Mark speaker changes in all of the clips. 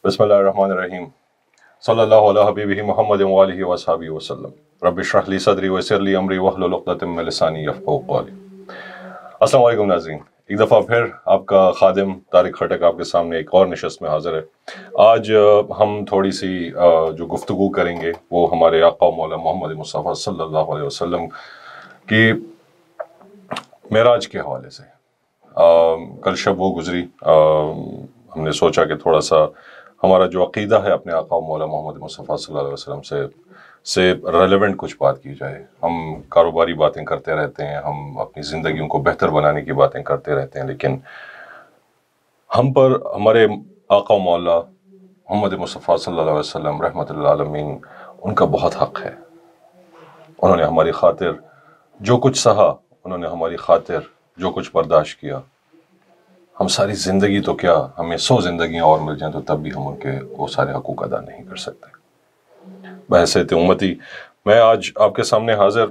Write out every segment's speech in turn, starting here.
Speaker 1: بسم اللہ الرحمن الرحیم صلی اللہ علیہ حبیبہ محمد وآلہ وصحبہ وسلم رب اشرح لی صدری ویسر لی امری واحلل عقدۃ من لسانی یفقہوا قولی۔ السلام علیکم ناظرین، ایک دفعہ پھر آپ کا خادم طارق خٹک آپ کے سامنے ایک اور نشست میں حاضر ہے۔ آج ہم تھوڑی سی جو گفتگو کریں گے وہ ہمارے آقا و مولا محمد مصطفیٰ صلی اللہ علیہ وسلم کی معراج کے حوالے سے۔ کل شب وہ گزری، ہم نے سوچا کہ تھوڑا سا ہمارا جو عقیدہ ہے اپنے آقا و مولا محمد مصطفیٰ صلی اللہ علیہ وسلم سے ریلیونٹ کچھ بات کی جائے۔ ہم کاروباری باتیں کرتے رہتے ہیں، ہم اپنی زندگیوں کو بہتر بنانے کی باتیں کرتے رہتے ہیں، لیکن ہم پر ہمارے آقا و مولا محمد مصطفیٰ صلی اللہ علیہ وسلم رحمۃ اللہ عالمین ان کا بہت حق ہے۔ انہوں نے ہماری خاطر جو کچھ سہا، انہوں نے ہماری خاطر جو کچھ برداشت کیا، ہم ساری زندگی تو کیا، ہمیں 100 زندگیاں اور مل جائیں تو تب بھی ہم ان کے وہ سارے حقوق ادا نہیں کر سکتے۔ بحیثیت امتی میں آج آپ کے سامنے حاضر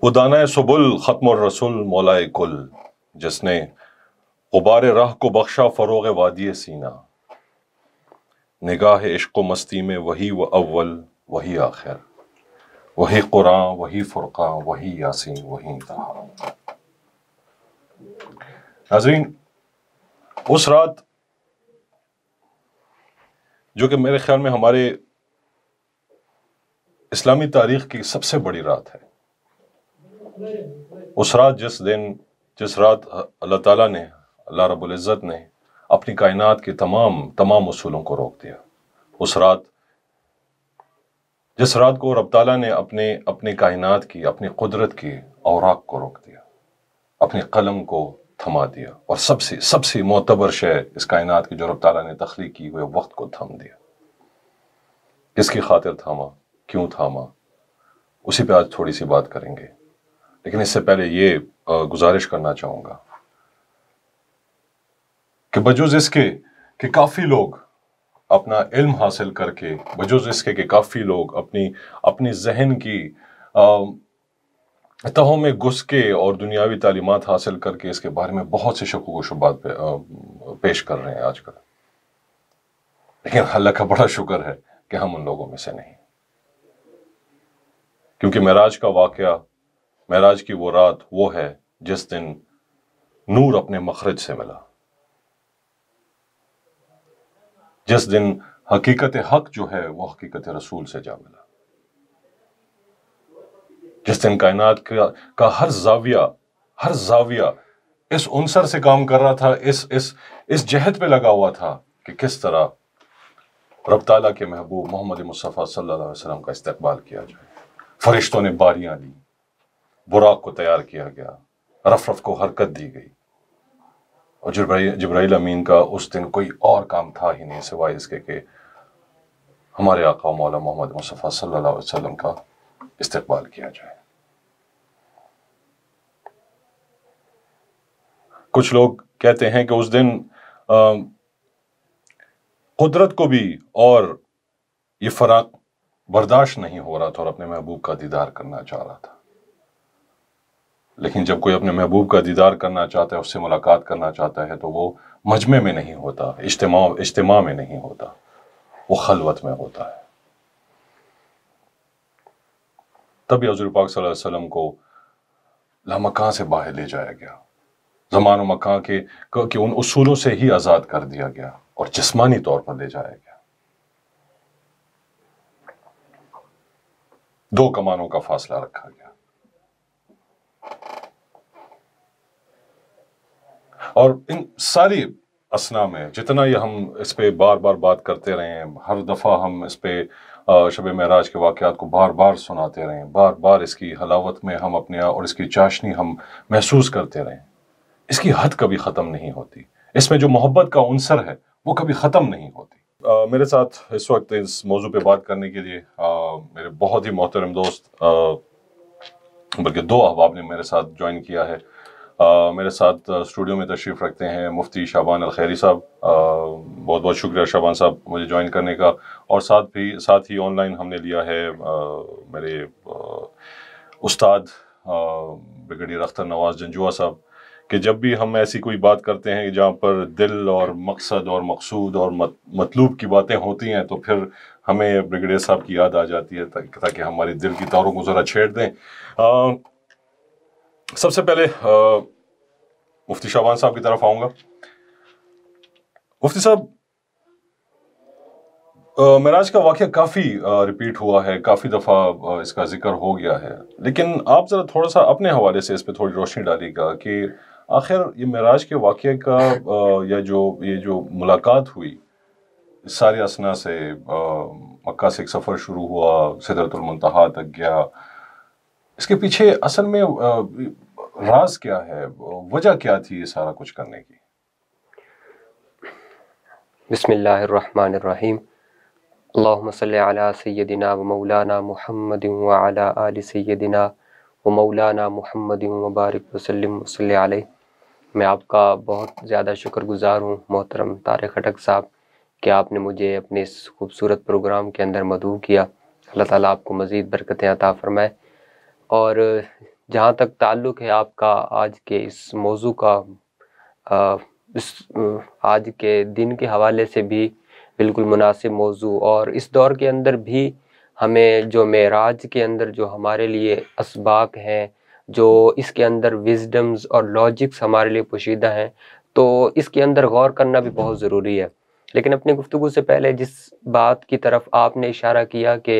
Speaker 1: وہ دانۂ سبل ختم الرسول مولائے کل، جس نے غبار راہ کو بخشا فروغ وادی سینہ، نگاہ عشق و مستی میں وہی و اول وہی آخر، وہی قرآن وہی فرقان وہی یاسین وہی طہا۔ ناظرین، اس رات جو کہ میرے خیال میں ہمارے اسلامی تاریخ کی سب سے بڑی رات ہے، اس رات جس رات اللہ تعالیٰ نے، اللہ رب العزت نے اپنی کائنات کے تمام اصولوں کو روک دیا، جس رات کو رب تعالیٰ نے اپنے کائنات کی، اپنی قدرت کی اوراق کو روک دیا، اپنے قلم کو تھما دیا، اور سب سے معتبر شے اس کائنات کی جو رب تعالیٰ نے تخلیق کی ہوئے وقت کو تھم دیا۔ کس کی خاطر تھاما، کیوں تھاما، اسی پہ آج تھوڑی سی بات کریں گے۔ لیکن اس سے پہلے یہ گزارش کرنا چاہوں گا کہ بجوز اس کے کہ کافی لوگ اپنا علم حاصل کر کے، بجوز اس کے کہ کافی لوگ اپنی ذہن کی تہوں میں گھس کے اور دنیاوی تعلیمات حاصل کر کے اس کے بارے میں بہت سے شکوک و شبہات پیش کر رہے ہیں آج کل، لیکن اللہ کا بڑا شکر ہے کہ ہم ان لوگوں میں سے نہیں، کیونکہ معراج کا واقعہ، معراج کی وہ رات وہ ہے جس دن نور اپنے مخرج سے ملا، جس دن حقیقت حق جو ہے وہ حقیقت رسول سے جا ملا، جس دن کائنات کا ہر زاویہ اس عنصر سے کام کر رہا تھا، اس جہت پہ لگا ہوا تھا کہ کس طرح رب تعالیٰ کے محبوب محمد مصطفیٰ صلی اللہ علیہ وسلم کا استقبال کیا جائے۔ فرشتوں نے باریاں لی، براق کو تیار کیا گیا، رف کو حرکت دی گئی، اور جبرائیل امین کا اس دن کوئی اور کام تھا ہی نہیں سوائے اس کے کہ ہمارے آقا و مولا محمد مصطفیٰ صلی اللہ علیہ وسلم کا استقبال کیا جائے۔ کچھ لوگ کہتے ہیں کہ اس دن قدرت کو بھی اور یہ فراق برداشت نہیں ہو رہا تھا اور اپنے محبوب کا دیدار کرنا چاہ رہا تھا، لیکن جب کوئی اپنے محبوب کا دیدار کرنا چاہتا ہے، اس سے ملاقات کرنا چاہتا ہے، تو وہ مجمع میں نہیں ہوتا، اجتماع میں نہیں ہوتا، وہ خلوت میں ہوتا ہے۔ تبھی حضور پاک صلی اللہ علیہ وسلم کو لامکان سے باہر لے جایا گیا، زمان و مکان کے ان اصولوں سے ہی آزاد کر دیا گیا اور جسمانی طور پر لے جایا گیا۔ 2 کمانوں کا فاصلہ رکھا گیا، اور ان ساری اثناء میں جتنا یہ ہم اس پہ بار بار بات کرتے رہے ہیں، ہر دفعہ ہم اس پہ شب معراج کے واقعات کو بار بار سناتے رہے ہیں، بار بار اس کی حلاوت میں ہم اپنے اور اس کی چاشنی ہم محسوس کرتے رہے ہیں، اس کی حد کبھی ختم نہیں ہوتی، اس میں جو محبت کا عنصر ہے وہ کبھی ختم نہیں ہوتی۔ میرے ساتھ اس وقت اس موضوع پہ بات کرنے کے لیے میرے بہت ہی محترم دوست، بلکہ 2 احباب نے میرے ساتھ جوائن کیا ہے۔ میرے ساتھ اسٹوڈیو میں تشریف رکھتے ہیں مفتی شعبان الخیری صاحب، بہت بہت شکریہ شعبان صاحب مجھے جوائن کرنے کا، اور ساتھ ہی آن لائن ہم نے لیا ہے میرے استاد بریگیڈیئر اختر نواز جنجوعہ صاحب کہ جب بھی ہم ایسی کوئی بات کرتے ہیں جہاں پر دل اور مقصد اور مقصود اور مطلوب کی باتیں ہوتی ہیں تو پھر ہمیں بریگیڈیئر صاحب کی یاد آ جاتی ہے تاکہ ہماری دل کی تاروں کو ذرا چھیڑ دیں. سب سے پہلے مفتی شعبان صاحب کی طرف آؤں گا. مفتی صاحب، معراج کا واقعہ کافی ریپیٹ ہوا ہے، کافی دفعہ اس کا ذکر ہو گیا ہے، لیکن آپ ذرا تھوڑا سا اپنے حوالے سے اس پہ تھوڑی روشنی ڈالیے گا کہ آخر یہ معراج کے واقعے کا یا یہ جو ملاقات ہوئی سارے اسنا سے، مکہ سے ایک سفر شروع ہوا، سدرۃ المنتہا تک گیا، اس کے پیچھے اصل میں راز کیا ہے، وجہ کیا تھی یہ سارا کچھ کرنے کی؟
Speaker 2: بسم اللہ الرحمن الرحیم. اللہم صلی علی سیدنا و مولانا محمد وعلی آل سیدنا و مولانا محمد وبارک وسلم وصلی علیہ. میں آپ کا بہت زیادہ شکر گزار ہوں محترم طارق خٹک صاحب کہ آپ نے مجھے اپنے اس خوبصورت پروگرام کے اندر مدعو کیا. اللہ تعالیٰ آپ کو مزید برکتیں عطا فرمائے. اور جہاں تک تعلق ہے آپ کا آج کے اس موضوع کا، اس آج کے دن کے حوالے سے بھی بالکل مناسب موضوع، اور اس دور کے اندر بھی ہمیں جو معراج کے اندر جو ہمارے لیے اسباق ہیں، جو اس کے اندر وزڈمز اور لاجکس ہمارے لیے پوشیدہ ہیں، تو اس کے اندر غور کرنا بھی بہت ضروری ہے. لیکن اپنی گفتگو سے پہلے جس بات کی طرف آپ نے اشارہ کیا کہ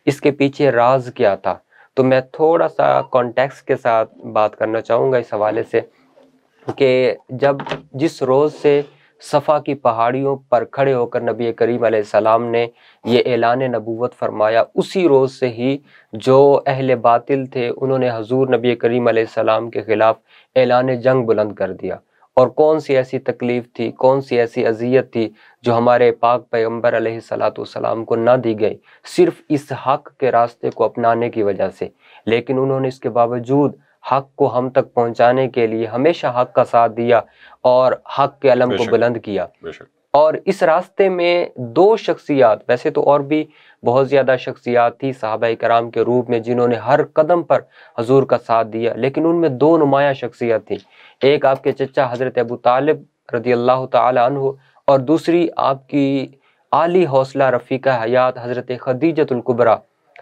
Speaker 2: اس کے پیچھے راز کیا تھا، تو میں تھوڑا سا کانٹیکسٹ کے ساتھ بات کرنا چاہوں گا اس حوالے سے کہ جس روز سے صفا کی پہاڑیوں پر کھڑے ہو کر نبی کریم علیہ السلام نے یہ اعلان نبوت فرمایا، اسی روز سے ہی جو اہل باطل تھے انہوں نے حضور نبی کریم علیہ السلام کے خلاف اعلان جنگ بلند کر دیا. اور کون سی ایسی تکلیف تھی، کون سی ایسی اذیت تھی جو ہمارے پاک پیغمبر علیہ السلام کو نہ دی گئی، صرف اس حق کے راستے کو اپنانے کی وجہ سے. لیکن انہوں نے اس کے باوجود حق کو ہم تک پہنچانے کے لیے ہمیشہ حق کا ساتھ دیا اور حق کے علم کو بلند کیا. اور اس راستے میں دو شخصیات، ویسے تو اور بھی بہت زیادہ شخصیات تھی صحابہ کرام کے روپ میں جنہوں نے ہر قدم پر حضور کا ساتھ دیا، لیکن ان میں دو نمایاں شخصیت تھیں. ایک آپ کے چچا حضرت ابو طالب رضی اللہ تعالی عنہ، اور دوسری آپ کی عالی حوصلہ رفیقہ حیات حضرت خدیجۃ الکبریٰ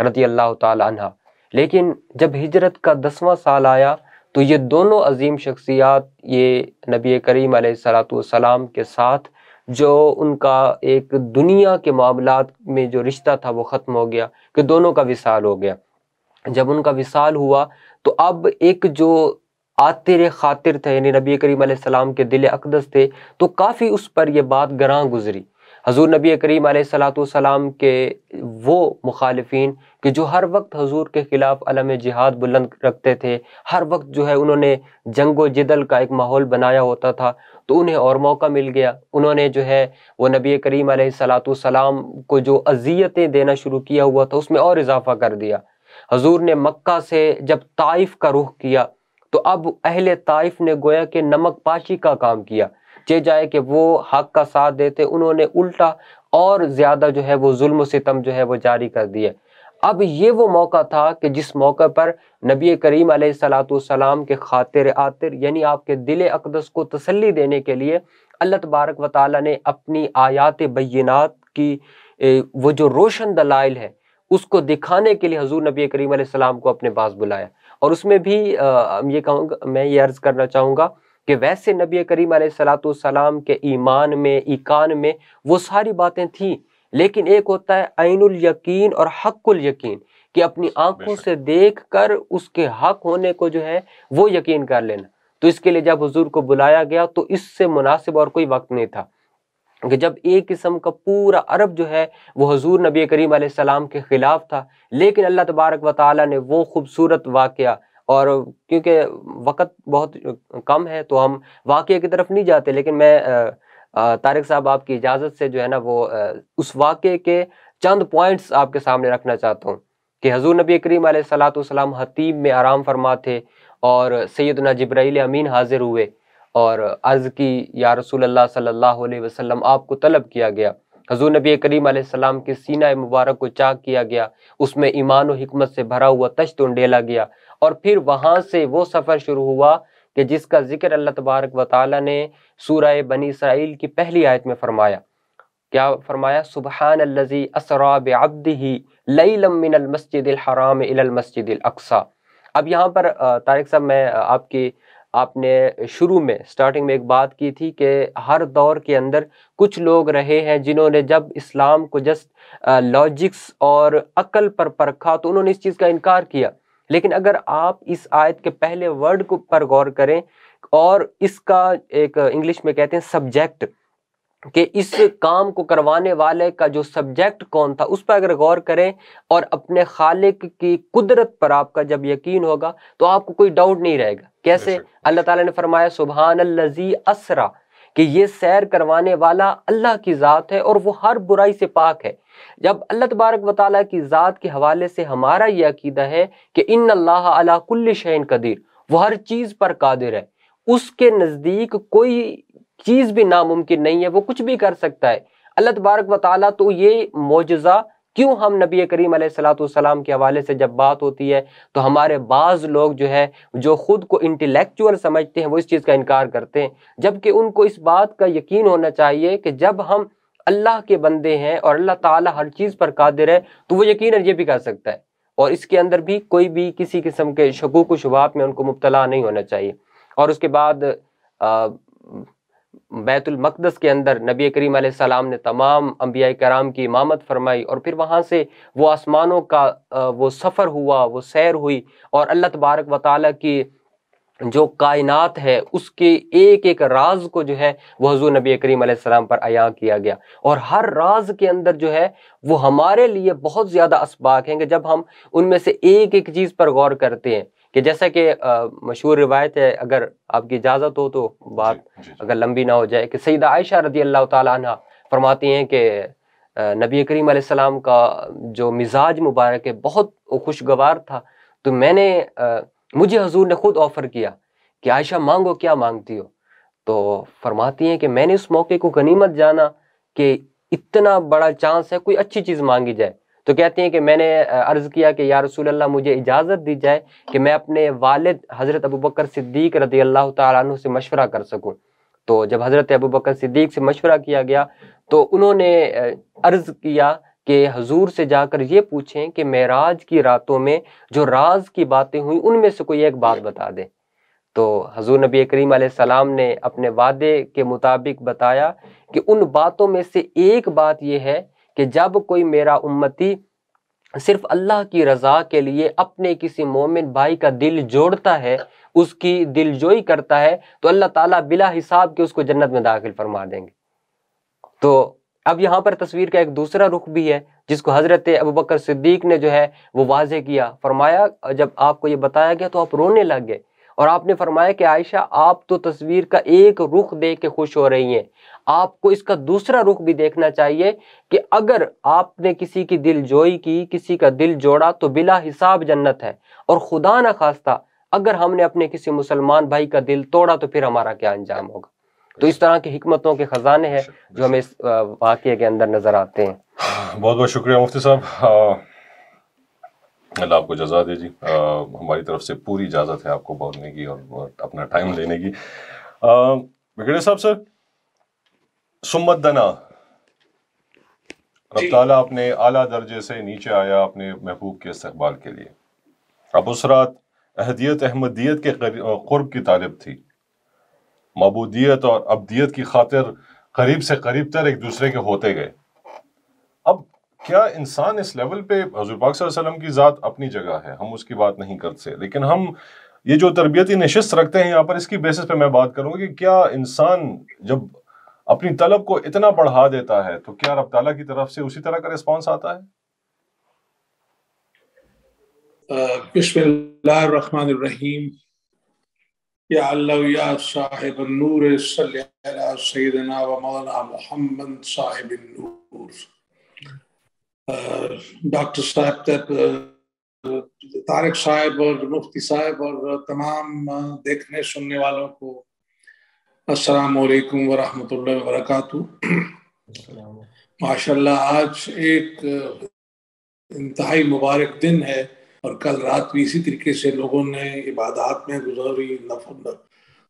Speaker 2: رضی اللہ تعالی عنہ. لیکن جب ہجرت کا 10واں سال آیا تو یہ دونوں عظیم شخصیات، یہ نبی کریم علیہ السلام کے ساتھ جو ان کا ایک دنیا کے معاملات میں جو رشتہ تھا وہ ختم ہو گیا کہ دونوں کا وصال ہو گیا. جب ان کا وصال ہوا تو اب ایک جو آتر خاطر تھے، یعنی نبی کریم علیہ السلام کے دل اقدس تھے، تو کافی اس پر یہ بات گراں گزری. حضور نبی کریم علیہ السلام کے وہ مخالفین کہ جو ہر وقت حضور کے خلاف علم جہاد بلند رکھتے تھے، ہر وقت جو ہے انہوں نے جنگ و جدل کا ایک ماحول بنایا ہوتا تھا، تو انہیں اور موقع مل گیا. انہوں نے جو ہے وہ نبی کریم علیہ السلام کو جو اذیتیں دینا شروع کیا ہوا تھا اس میں اور اضافہ کر دیا. حضور نے مکہ سے جب طائف کا رخ کیا تو اب اہل طائف نے گویا کہ نمک پاشی کا کام کیا، چہ جائے کہ وہ حق کا ساتھ دیتے، انہوں نے الٹا اور زیادہ جو ہے وہ ظلم و ستم جو ہے وہ جاری کر دیے. اب یہ وہ موقع تھا کہ جس موقع پر نبی کریم علیہ السلام کے خاطر آتر، یعنی آپ کے دل اقدس کو تسلی دینے کے لیے اللہ تبارک و تعالیٰ نے اپنی آیات بینات کی وہ جو روشن دلائل ہے اس کو دکھانے کے لیے حضور نبی کریم علیہ السلام کو اپنے پاس بلایا. اور اس میں بھی یہ کہوں گا، میں یہ عرض کرنا چاہوں گا کہ ویسے نبی کریم علیہ السلام کے ایمان میں، ایقان میں وہ ساری باتیں تھیں، لیکن ایک ہوتا ہے عین الیقین اور حق الیقین، کہ اپنی آنکھوں سے دیکھ کر اس کے حق ہونے کو جو ہے وہ یقین کر لینا. تو اس کے لیے جب حضور کو بلایا گیا تو اس سے مناسب اور کوئی وقت نہیں تھا کہ جب ایک قسم کا پورا عرب جو ہے وہ حضور نبی کریم علیہ السلام کے خلاف تھا، لیکن اللہ تبارک و تعالیٰ نے وہ خوبصورت واقعہ، اور کیونکہ وقت بہت کم ہے تو ہم واقعے کی طرف نہیں جاتے، لیکن میں طارق صاحب آپ کی اجازت سے جو ہے نا وہ اس واقعے کے چند پوائنٹس آپ کے سامنے رکھنا چاہتا ہوں کہ حضور نبی کریم علیہ السلام حتیب میں آرام فرما تھے اور سیدنا جبرائیل امین حاضر ہوئے اور عرض کی یا رسول اللہ صلی اللہ علیہ وسلم آپ کو طلب کیا گیا. حضور نبی کریم علیہ السلام کے سینہ مبارک کو چاک کیا گیا، اس میں ایمان و حکمت سے بھرا ہوا تشت انڈیلا گیا، اور پھر وہاں سے وہ سفر شروع ہوا کہ جس کا ذکر اللہ تبارک و تعالیٰ نے سورہ بنی اسرائیل کی پہلی آیت میں فرمایا. کیا فرمایا؟ سبحان الذی اسری بعبدہ لیلا من المسجد الحرام الی المسجد الاقصی. اب یہاں پر طارق صاحب میں آپ نے شروع میں سٹارٹنگ میں ایک بات کی تھی کہ ہر دور کے اندر کچھ لوگ رہے ہیں جنہوں نے جب اسلام کو جسٹ لاجکس اور عقل پر پرکھا تو انہوں نے اس چیز کا انکار کیا. لیکن اگر آپ اس آیت کے پہلے ورڈ کو پر غور کریں اور اس کا ایک انگلش میں کہتے ہیں سبجیکٹ، کہ اس کام کو کروانے والے کا جو سبجیکٹ کون تھا اس پر اگر غور کریں اور اپنے خالق کی قدرت پر آپ کا جب یقین ہوگا تو آپ کو کوئی ڈاؤٹ نہیں رہے گا. کیسے؟ اللہ تعالیٰ نے فرمایا سبحان الذی اسری، کہ یہ سیر کروانے والا اللہ کی ذات ہے اور وہ ہر برائی سے پاک ہے. جب اللہ تبارک و تعالیٰ کی ذات کے حوالے سے ہمارا یہ عقیدہ ہے کہ ان اللہ علی کل شیء قدیر، وہ ہر چیز پر قادر ہے، اس کے نزدیک کوئی چیز بھی ناممکن نہیں ہے، وہ کچھ بھی کر سکتا ہے. اللہ تبارک و تعالیٰ تو یہ معجزہ کیوں ہم نبی کریم علیہ الصلوۃ والسلام کے حوالے سے جب بات ہوتی ہے تو ہمارے بعض لوگ جو ہے جو خود کو انٹلیکچوئل سمجھتے ہیں وہ اس چیز کا انکار کرتے ہیں، جبکہ ان کو اس بات کا یقین ہونا چاہیے کہ جب ہم اللہ کے بندے ہیں اور اللہ تعالیٰ ہر چیز پر قادر ہے تو وہ یقیناً یہ بھی کر سکتا ہے، اور اس کے اندر بھی کوئی بھی کسی قسم کے شکوک و شبہات میں ان کو مبتلا نہیں ہونا چاہیے. اور اس کے بعد بیت المقدس کے اندر نبی کریم علیہ السلام نے تمام انبیاء کرام کی امامت فرمائی، اور پھر وہاں سے وہ آسمانوں کا وہ سفر ہوا، وہ سیر ہوئی، اور اللہ تبارک و تعالیٰ کی جو کائنات ہے اس کے ایک ایک راز کو جو ہے وہ حضور نبی کریم علیہ السلام پر عیاں کیا گیا. اور ہر راز کے اندر جو ہے وہ ہمارے لیے بہت زیادہ اسباق ہیں کہ جب ہم ان میں سے ایک ایک چیز پر غور کرتے ہیں، کہ جیسا کہ مشہور روایت ہے، اگر آپ کی اجازت ہو تو بات اگر لمبی نہ ہو جائے، کہ سیدہ عائشہ رضی اللہ تعالیٰ عنہ فرماتی ہیں کہ نبی کریم علیہ السلام کا جو مزاج مبارک ہے بہت خوشگوار تھا، تو مجھے حضور نے خود آفر کیا کہ عائشہ مانگو، کیا مانگتی ہو؟ تو فرماتی ہیں کہ میں نے اس موقع کو غنیمت جانا کہ اتنا بڑا چانس ہے، کوئی اچھی چیز مانگی جائے. تو کہتے ہیں کہ میں نے عرض کیا کہ یا رسول اللہ مجھے اجازت دی جائے کہ میں اپنے والد حضرت ابوبکر صدیق رضی اللہ تعالیٰ عنہ سے مشورہ کر سکوں. تو جب حضرت ابوبکر صدیق سے مشورہ کیا گیا تو انہوں نے عرض کیا کہ حضور سے جا کر یہ پوچھیں کہ معراج کی راتوں میں جو راز کی باتیں ہوئیں ان میں سے کوئی ایک بات بتا دیں. تو حضور نبی کریم علیہ السلام نے اپنے وعدے کے مطابق بتایا کہ ان باتوں میں سے ایک بات یہ ہے کہ جب کوئی میرا امتی صرف اللہ کی رضا کے لیے اپنے کسی مومن بھائی کا دل جوڑتا ہے، اس کی دل جوئی کرتا ہے، تو اللہ تعالیٰ بلا حساب کے اس کو جنت میں داخل فرما دیں گے. تو اب یہاں پر تصویر کا ایک دوسرا رخ بھی ہے جس کو حضرت ابوبکر صدیق نے جو ہے وہ واضح کیا. فرمایا جب آپ کو یہ بتایا گیا تو آپ رونے لگ گئے، اور آپ نے فرمایا کہ عائشہ آپ تو تصویر کا ایک رخ دیکھ کے خوش ہو رہی ہیں، آپ کو اس کا دوسرا رخ بھی دیکھنا چاہیے کہ اگر آپ نے کسی کی دل جوئی کی، کسی کا دل جوڑا تو بلا حساب جنت ہے، اور خدا نہ خواستہ اگر ہم نے اپنے کسی مسلمان بھائی کا دل توڑا تو پھر ہمارا کیا انجام ہوگا. تو اس طرح کی حکمتوں کے خزانے ہیں جو ہمیں اس واقعے کے اندر نظر آتے ہیں.
Speaker 1: بہت بہت شکریہ مفتی صاحب، اللہ آپ کو جزا دے جی. ہماری طرف سے پوری اجازت ہے آپ کو بولنے کی اور اپنا ٹائم لینے کی. بگڑے صاحب سر، سمت دنا، رب تعالیٰ اپنے اعلیٰ درجے سے نیچے آیا اپنے محبوب کے استقبال کے لیے. اب اس رات احدیت احمدیت کے قرب کی طالب تھی، معبودیت اور ابدیت کی خاطر قریب سے قریب تر ایک دوسرے کے ہوتے گئے. اب کیا انسان اس لیول پہ، حضور پاک صلی اللہ علیہ وسلم کی ذات اپنی جگہ ہے، ہم اس کی بات نہیں کرتے، لیکن ہم یہ جو تربیتی نشست رکھتے ہیں یہاں پر، اس کی بیسس پہ میں بات کروں گا کہ کیا انسان جب اپنی طلب کو اتنا بڑھا دیتا ہے تو کیا رب تعالیٰ کی طرف سے اسی طرح کا ریسپانس آتا ہے؟
Speaker 3: بسم اللہ الرحمن الرحیم. یا اللہ یا صاحب النور صلی علی سیدنا و مولانا محمد صاحب النور. ڈاکٹر صاحب، طارق صاحب اور مفتی صاحب اور تمام دیکھنے سننے والوں کو السلام علیکم ورحمۃ اللہ وبرکاتہ. ماشاءاللہ آج ایک انتہائی مبارک دن ہے، اور کل رات بھی اسی طریقے سے لوگوں نے عبادات میں گزاری،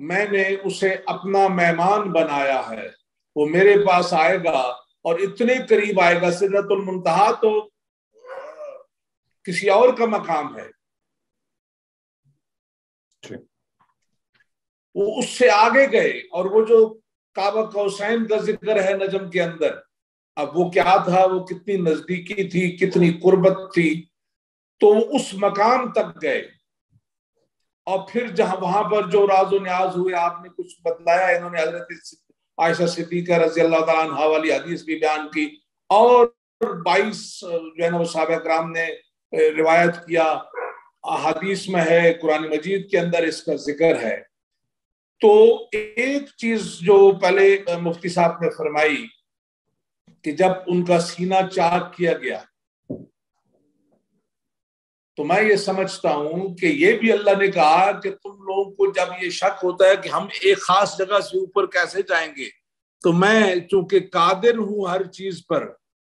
Speaker 3: میں نے اسے اپنا مہمان بنایا ہے، وہ میرے پاس آئے گا اور اتنے قریب آئے گا، سدرۃ المنتہا تو کسی اور کا مقام ہے، وہ اس سے آگے گئے۔ اور وہ جو کعبہ قوسین کا ذکر ہے نجم کے اندر، اب وہ کیا تھا، وہ کتنی نزدیکی تھی، کتنی قربت تھی، تو وہ اس مقام تک گئے۔ اور پھر جہاں وہاں پر جو راز و نیاز ہوئے، آپ نے کچھ بتلایا، انہوں نے حضرت عائشہ صدیقہ رضی اللہ تعالیٰ عنہ والی حدیث بھی بیان کی، اور 22 جو ہے نا وہ صحابہ کرام نے روایت کیا، حدیث میں ہے، قرآن مجید کے اندر اس کا ذکر ہے۔ تو ایک چیز جو پہلے مفتی صاحب نے فرمائی کہ جب ان کا سینہ چاک کیا گیا، تو میں یہ سمجھتا ہوں کہ یہ بھی اللہ نے کہا کہ تم لوگوں کو جب یہ شک ہوتا ہے کہ ہم ایک خاص جگہ سے اوپر کیسے جائیں گے، تو میں چونکہ قادر ہوں ہر چیز پر،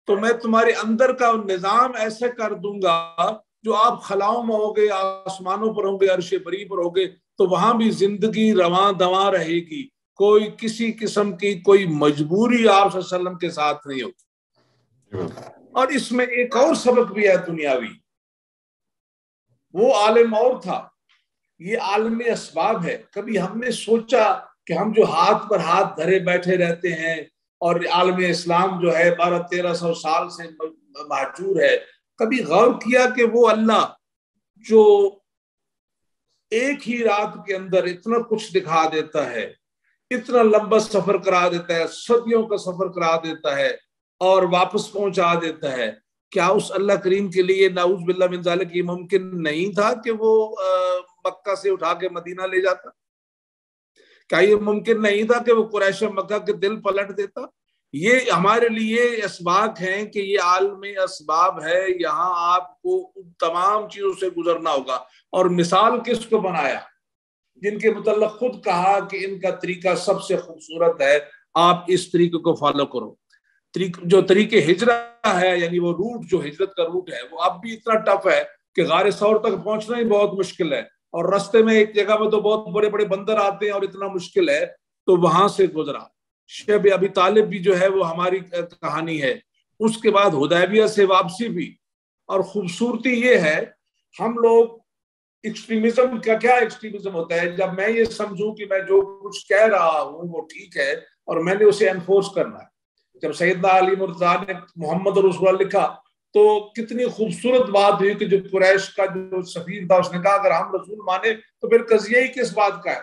Speaker 3: تو میں تمہارے اندر کا نظام ایسے کر دوں گا، جو آپ خلاؤں میں ہوگے، آسمانوں پر ہوں گے، عرش بری پر ہوگے، تو وہاں بھی زندگی رواں دواں رہے گی، کوئی کسی قسم کی کوئی مجبوری آپ صلی اللہ علیہ وسلم کے ساتھ نہیں ہوگی۔ اور اس میں ایک اور سبق بھی ہے دنیاوی، وہ عالم اور تھا، یہ عالم اسباب ہے۔ کبھی ہم نے سوچا کہ ہم جو ہاتھ پر ہاتھ دھرے بیٹھے رہتے ہیں، اور عالم اسلام جو ہے 1200-1300 سال سے مہجور ہے، کبھی غور کیا کہ وہ اللہ جو ایک ہی رات کے اندر اتنا کچھ دکھا دیتا ہے، اتنا لمبا سفر کرا دیتا ہے، صدیوں کا سفر کرا دیتا ہے اور واپس پہنچا دیتا ہے، کیا اس اللہ کریم کے لیے نعوذ باللہ من ذالک یہ ممکن نہیں تھا کہ وہ مکہ سے اٹھا کے مدینہ لے جاتا؟ کیا یہ ممکن نہیں تھا کہ وہ قریش مکہ کے دل پلٹ دیتا؟ یہ ہمارے لیے اسباق ہیں کہ یہ عالم اسباب ہے، یہاں آپ کو تمام چیزوں سے گزرنا ہوگا۔ اور مثال کس کو بنایا؟ جن کے متعلق خود کہا کہ ان کا طریقہ سب سے خوبصورت ہے، آپ اس طریقے کو فالو کرو۔ جو طریقے ہجرت ہے، یعنی وہ روٹ جو ہجرت کا روٹ ہے، وہ اب بھی اتنا ٹف ہے کہ غار ثور تک پہنچنا ہی بہت مشکل ہے، اور رستے میں ایک جگہ میں تو بہت بڑے بڑے بندر آتے ہیں اور اتنا مشکل ہے، تو وہاں سے گزرا۔ شیب ابی طالب بھی جو ہے وہ ہماری کہانی ہے، اس کے بعد حدیبیہ سے واپسی بھی۔ اور خوبصورتی یہ ہے، ہم لوگ ایکسٹریمزم کا کیا ایکسٹریمزم ہوتا ہے، جب میں یہ سمجھوں کہ میں جو کچھ کہہ رہا ہوں وہ ٹھیک ہے اور میں نے اسے انفورس کرنا ہے۔ جب سیدنا علی مرتضیٰ نے محمد رسول اللہ لکھا تو کتنی خوبصورت بات ہوئی کہ جو قریش کا جو سفیر تھا اس نے کہا اگر ہم رسول مانے تو پھر قضیہ ہی کس بات کا ہے؟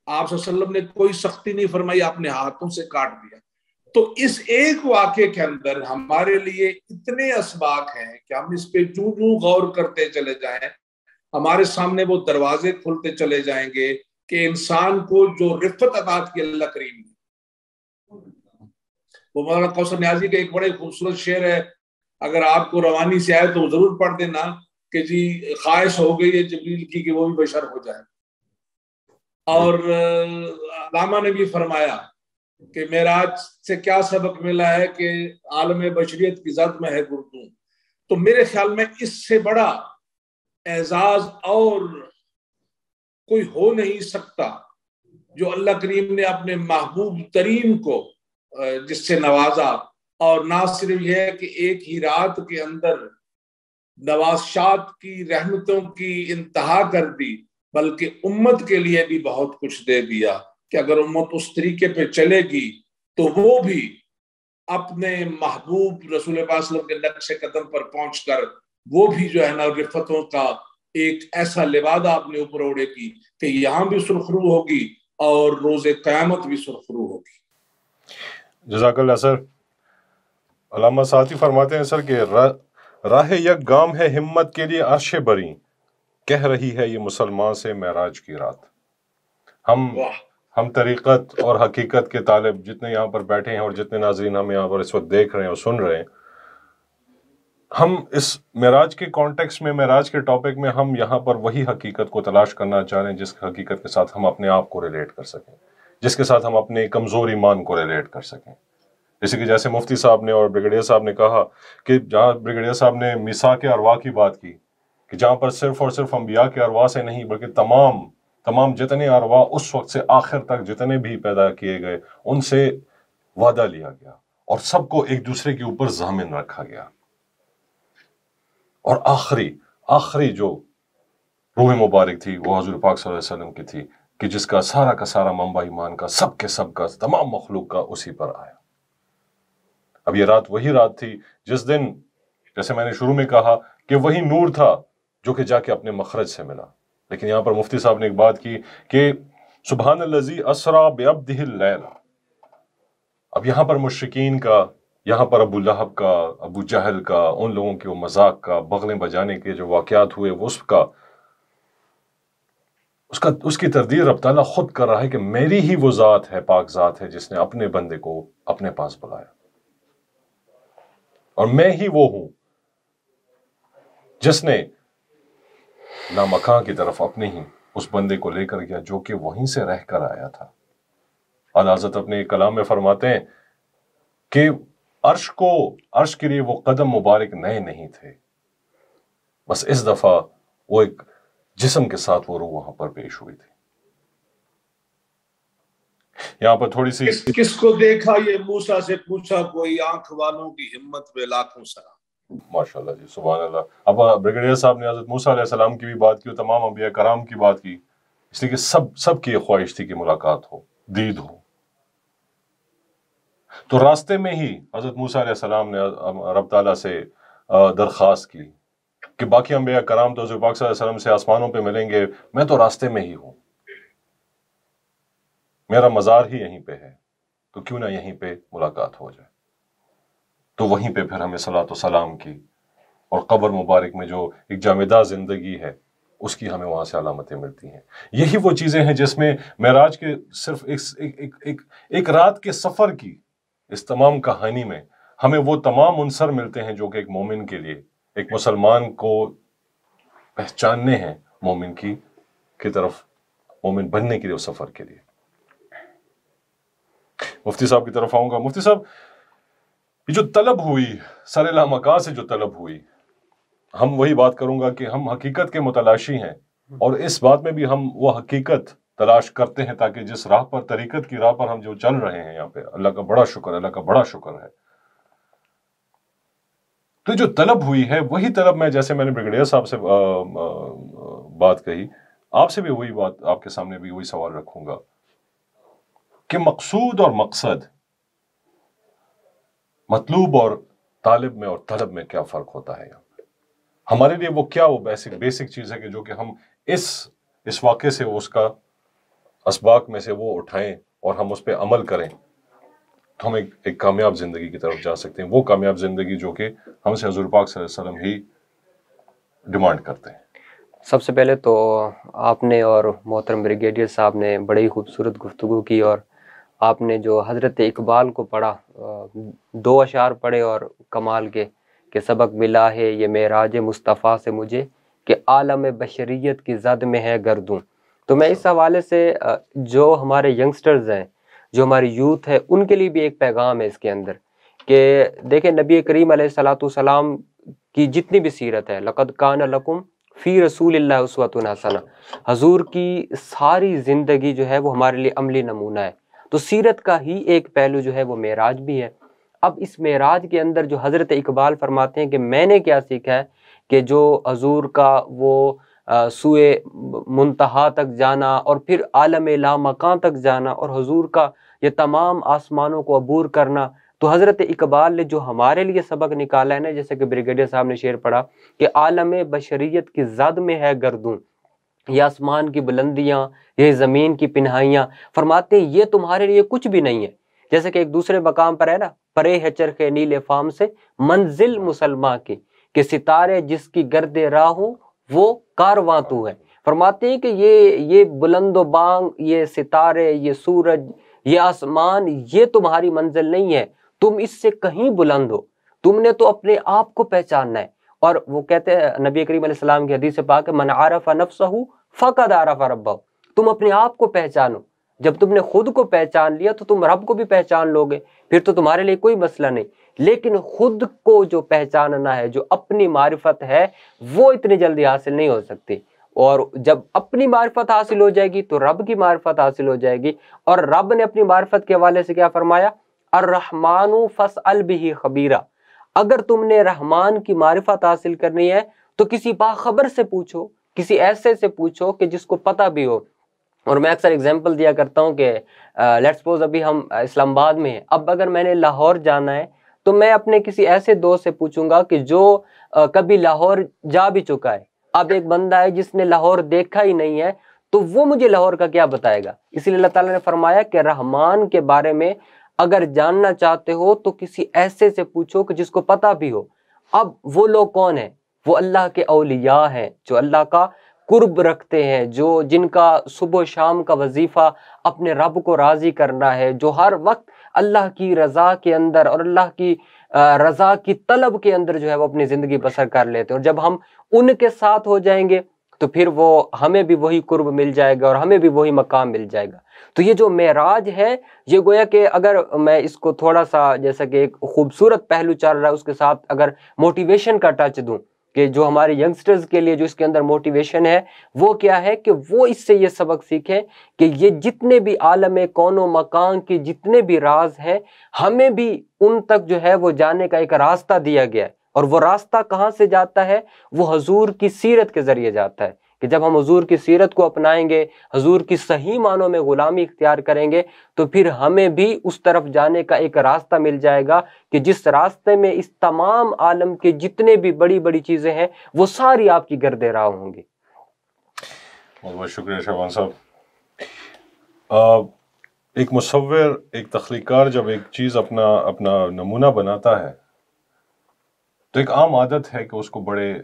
Speaker 3: آپ صلی اللہ علیہ وسلم نے کوئی سختی نہیں فرمائی، آپ نے ہاتھوں سے کاٹ دیا۔ تو اس ایک واقعے کے اندر ہمارے لیے اتنے اسباق ہیں کہ ہم اس پہ جو غور کرتے چلے جائیں، ہمارے سامنے وہ دروازے کھلتے چلے جائیں گے کہ انسان کو جو رفت عطا کی اللہ کریم نے۔ وہ مولانا کوثر نیازی کا ایک بڑے خوبصورت شعر ہے، اگر آپ کو روانی سے آئے تو ضرور پڑھ دینا کہ جی خواہش ہو گئی ہے جبریل کی کہ وہ بھی بشر ہو جائے۔ اور علامہ نے بھی فرمایا کہ معراج سے کیا سبق ملا ہے کہ عالم بشریت کی زد میں ہے گردوں۔ تو میرے خیال میں اس سے بڑا اعزاز اور کوئی ہو نہیں سکتا جو اللہ کریم نے اپنے محبوب ترین کو جس سے نوازا، اور نہ صرف یہ ہے کہ ایک ہی رات کے اندر نوازشات کی رحمتوں کی انتہا کر دی، بلکہ امت کے لیے بھی بہت کچھ دے دیا کہ اگر امت اس طریقے پہ چلے گی تو وہ بھی اپنے محبوب رسول پاک صلی اللہ علیہ وسلم کے نقش قدم پر پہنچ کر وہ بھی جو ہے نا رفتوں کا ایک ایسا لبادہ اپنے اوپر اوڑے گی کہ یہاں بھی سرخرو ہوگی اور روز قیامت بھی سرخرو ہوگی۔
Speaker 1: جزاک اللہ سر۔ علامہ ساتھی فرماتے ہیں سر کہ راہ یک گام ہے ہمت کے لیے عرش بری، کہہ رہی ہے یہ مسلمان سے معراج کی رات۔ ہم طریقت اور حقیقت کے طالب جتنے یہاں پر بیٹھے ہیں اور جتنے ناظرین ہم یہاں پر اس وقت دیکھ رہے ہیں اور سن رہے ہیں، ہم اس معراج کے کانٹیکس میں، معراج کے ٹاپک میں ہم یہاں پر وہی حقیقت کو تلاش کرنا چاہ رہے ہیں جس حقیقت کے ساتھ ہم اپنے آپ کو ریلیٹ کر سکیں، جس کے ساتھ ہم اپنے کمزور ایمان کو ریلیٹ کر سکیں۔ جیسے کہ جیسے مفتی صاحب نے اور بریگیڈیئر صاحب نے کہا کہ جہاں بریگیڈیئر صاحب نے میثاق ارواح کی بات کی کہ جہاں پر صرف اور صرف انبیاء کے ارواح سے نہیں بلکہ تمام تمام جتنے ارواح اس وقت سے آخر تک جتنے بھی پیدا کیے گئے ان سے وعدہ لیا گیا اور سب کو ایک دوسرے کے اوپر ضامن رکھا گیا. اور آخری جو روح مبارک تھی وہ حضور پاک صلی اللہ علیہ وسلم کی تھی کہ جس کا سارا منبع ایمان کا سب کا تمام مخلوق کا اسی پر آیا. اب یہ رات وہی رات تھی جس دن، جیسے میں نے شروع میں کہا، کہ وہی نور تھا جو کہ جا کے اپنے مخرج سے ملا. لیکن یہاں پر مفتی صاحب نے ایک بات کی کہ سبحان الذی اسریٰ بعبدہ اللیل. اب یہاں پر مشرکین کا، یہاں پر ابو لہب کا، ابو جہل کا، ان لوگوں کے وہ مذاق کا، بغلیں بجانے کے جو واقعات ہوئے، اس کی تردید رب تعالیٰ خود کر رہا ہے کہ میری ہی وہ ذات ہے، پاک ذات ہے، جس نے اپنے بندے کو اپنے پاس بلایا. اور میں ہی وہ ہوں جس نے لامکان کی طرف اپنے ہی اس بندے کو لے کر گیا جو کہ وہیں سے رہ کر آیا تھا. اعلیٰ حضرت اپنے کلام میں فرماتے ہیں کہ عرش کے لیے وہ قدم مبارک نئے نہیں تھے، بس اس دفعہ وہ ایک جسم کے ساتھ وہ روح وہاں پر پیش ہوئی تھی. یہاں پر تھوڑی سی
Speaker 3: کس کو دیکھا یہ موسیٰ سے پوچھا کوئی، آنکھ والوں کی ہمت میں لاکھوں سلام.
Speaker 1: ماشاءاللہ جی، سبحان اللہ. اب بریگیڈیئر صاحب نے حضرت موسیٰ علیہ السلام کی بھی بات کی اور تمام انبیاء کرام کی بات کی، اس لیے کہ سب کی خواہش تھی کہ ملاقات ہو، دید ہو. تو راستے میں ہی حضرت موسیٰ علیہ السلام نے رب تعالیٰ سے درخواست کی کہ باقی انبیاء کرام تو حضور پاک صلی اللہ علیہ وسلم سے آسمانوں پہ ملیں گے، میں تو راستے میں ہی ہوں، میرا مزار ہی یہیں پہ ہے، تو کیوں نہ یہیں پہ ملاقات ہو جائے. تو وہیں پہ پھر ہمیں صلاۃ و سلام کی اور قبر مبارک میں جو ایک جامدہ زندگی ہے اس کی ہمیں وہاں سے علامتیں ملتی ہیں. یہی وہ چیزیں ہیں جس میں معراج کے صرف ایک رات کے سفر کی اس تمام کہانی میں ہمیں وہ تمام عنصر ملتے ہیں جو کہ ایک مومن کے لیے، ایک مسلمان کو پہچاننے ہیں، مومن کی طرف، مومن بننے کے لیے، اس سفر کے لیے. مفتی صاحب کی طرف آؤں گا. مفتی صاحب، یہ جو طلب ہوئی سر لامکان سے، جو طلب ہوئی، ہم وہی بات کروں گا کہ ہم حقیقت کے متلاشی ہیں، اور اس بات میں بھی ہم وہ حقیقت تلاش کرتے ہیں تاکہ جس راہ پر، طریقت کی راہ پر ہم جو چل رہے ہیں یہاں پہ، اللہ کا بڑا شکر ہے. تو جو طلب ہوئی ہے وہی طلب جیسے میں نے بریگیڈیئر صاحب سے بات کہی، آپ سے بھی وہی بات، آپ کے سامنے بھی وہی سوال رکھوں گا کہ مقصود اور مقصد، مطلوب اور طالب میں اور طلب میں کیا فرق ہوتا ہے؟ یہاں ہمارے لیے وہ کیا، وہ بیسک چیز ہے کہ جو کہ ہم اس واقعے سے، اس کا اسباق میں سے وہ اٹھائیں اور ہم اس پہ عمل کریں تو ہم ایک کامیاب زندگی کی طرف جا سکتے ہیں. وہ کامیاب زندگی جو کہ ہم سے حضور پاک صلی اللہ علیہ وسلم ہی ڈیمانڈ کرتے ہیں.
Speaker 2: سب سے پہلے تو آپ نے اور محترم بریگیڈیئر صاحب نے بڑی خوبصورت گفتگو کی، اور آپ نے جو حضرت اقبال کو پڑھا، 2 اشعار پڑھے اور کمال کے، کہ سبق ملا ہے یہ معراج مصطفیٰ سے مجھے، کہ عالم بشریت کی زد میں ہے گردوں. تو میں اس حوالے سے جو ہمارے ینگسٹرز ہیں، جو ہماری یوتھ ہے، ان کے لیے بھی ایک پیغام ہے اس کے اندر کہ دیکھیں نبی کریم علیہ الصلوۃ والسلام کی جتنی بھی سیرت ہے، لقد کان لکم فی رسول اللہ اسوۃ حسنہ، حضور کی ساری زندگی جو ہے وہ ہمارے لیے عملی نمونہ ہے. تو سیرت کا ہی ایک پہلو جو ہے وہ معراج بھی ہے. اب اس معراج کے اندر جو حضرت اقبال فرماتے ہیں کہ میں نے کیا سیکھا ہے، کہ جو حضور کا وہ سوئے منتہا تک جانا اور پھر عالم لامکان تک جانا اور حضور کا یہ تمام آسمانوں کو عبور کرنا، تو حضرت اقبال نے جو ہمارے لیے سبق نکالا ہے نا، جیسے کہ بریگیڈیئر صاحب نے شعر پڑھا کہ عالم بشریت کی زد میں ہے گردوں، یہ آسمان کی بلندیاں، یہ زمین کی پنہائیاں، فرماتے ہیں یہ تمہارے لیے کچھ بھی نہیں ہے. جیسے کہ ایک دوسرے مقام پر ہے نا، پرے ہے چرخ نیل فام سے منزل مسلماں کی، کہ ستارے جس کی گرد راہ ہوں وہ کارواں تو ہے. فرماتے ہیں کہ یہ بلند و بانگ، یہ ستارے، یہ سورج، یہ آسمان، یہ تمہاری منزل نہیں ہے، تم اس سے کہیں بلند ہو، تم نے تو اپنے آپ کو پہچاننا ہے. اور وہ کہتے ہیں نبی کریم علیہ السلام کی حدیث پاک ہے، من عرف نفسہ فقد عرف ربہ، تم اپنے آپ کو پہچانو. جب تم نے خود کو پہچان لیا تو تم رب کو بھی پہچان لو گے، پھر تو تمہارے لیے کوئی مسئلہ نہیں. لیکن خود کو جو پہچاننا ہے، جو اپنی معرفت ہے، وہ اتنی جلدی حاصل نہیں ہو سکتی. اور جب اپنی معرفت حاصل ہو جائے گی تو رب کی معرفت حاصل ہو جائے گی. اور رب نے اپنی معرفت کے حوالے سے کیا فرمایا؟ الرحمن فاسأل بہ خبیرا. اگر تم نے رحمان کی معرفت حاصل کرنی ہے تو کسی باخبر سے پوچھو، کسی ایسے سے پوچھو کہ جس کو پتہ بھی ہو. اور میں اکثر اگزامپل دیا کرتا ہوں کہ لیٹس سپوز ابھی ہم اسلام آباد میں ہیں، اب اگر میں نے لاہور جانا ہے تو میں اپنے کسی ایسے دوست سے پوچھوں گا کہ جو کبھی لاہور جا بھی چکا ہے. اب ایک بندہ ہے جس نے لاہور دیکھا ہی نہیں ہے تو وہ مجھے لاہور کا کیا بتائے گا؟ اسی لیے اللہ تعالیٰ نے فرمایا کہ رحمان کے بارے میں اگر جاننا چاہتے ہو تو کسی ایسے سے پوچھو کہ جس کو پتہ بھی ہو. اب وہ لوگ کون ہیں؟ وہ اللہ کے اولیاء ہیں جو اللہ کا قرب رکھتے ہیں، جن کا صبح و شام کا وظیفہ اپنے رب کو راضی کرنا ہے، جو ہر وقت اللہ کی رضا کے اندر اور اللہ کی رضا کی طلب کے اندر جو ہے وہ اپنی زندگی بسر کر لیتے ہیں. اور جب ہم ان کے ساتھ ہو جائیں گے تو پھر وہ ہمیں بھی وہی قرب مل جائے گا اور ہمیں بھی وہی مقام مل جائے گا. تو یہ جو معراج ہے، یہ گویا کہ اگر میں اس کو تھوڑا سا جیسا کہ ایک خوبصورت پہلو چل رہا ہے اس کے ساتھ اگر موٹیویشن کا ٹچ دوں کہ جو ہمارے ینگسٹرز کے لیے جو اس کے اندر موٹیویشن ہے وہ کیا ہے کہ وہ اس سے یہ سبق سیکھیں کہ یہ جتنے بھی عالم کون و مکان کی جتنے بھی راز ہیں ہمیں بھی ان تک جو ہے وہ جانے کا ایک راستہ دیا گیا ہے. اور وہ راستہ کہاں سے جاتا ہے؟ وہ حضور کی سیرت کے ذریعے جاتا ہے کہ جب ہم حضور کی سیرت کو اپنائیں گے، حضور کی صحیح معنوں میں غلامی اختیار کریں گے تو پھر ہمیں بھی اس طرف جانے کا ایک راستہ مل جائے گا کہ جس راستے میں اس تمام عالم کے جتنے بھی بڑی بڑی چیزیں ہیں وہ ساری آپ کی گرد راہ ہوں گی.
Speaker 1: بہت بہت شکریہ شعبان صاحب. ایک مصور، ایک تخلیق کار جب ایک چیز اپنا نمونہ بناتا ہے تو ایک عام عادت ہے کہ اس کو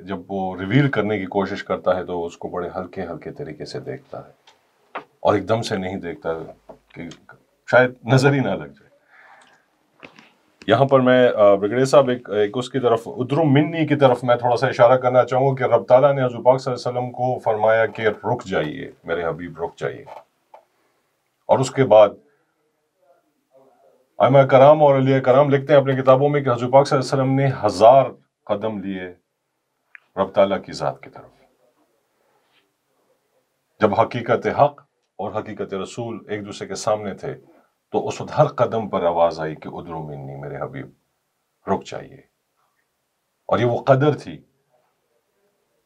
Speaker 1: جب وہ ریویل کرنے کی کوشش کرتا ہے تو اس کو بڑے ہلکے ہلکے طریقے سے دیکھتا ہے اور ایک دم سے نہیں دیکھتا کہ شاید نظر ہی نہ لگ جائے. یہاں پر میں برگیڈیئر صاحب ایک اس کی طرف ادرم منی کی طرف میں تھوڑا سا اشارہ کرنا چاہوں گا کہ رب تعالیٰ نے حضور پاک صلی اللہ علیہ وسلم کو فرمایا کہ رک جائیے میرے حبیب، رک جائیے. اور اس کے بعد ائمہ کرام اور اولیاء کرام لکھتے ہیں اپنی کتابوں میں کہ حضور پاک صلی اللہ علیہ وسلم نے 1000 قدم لیے رب تعالیٰ کی ذات کی طرف. جب حقیقت حق اور حقیقت رسول ایک دوسرے کے سامنے تھے تو اس وقت ہر قدم پر آواز آئی کہ ادرو منی میرے حبیب، رک جائیے. اور یہ وہ قدر تھی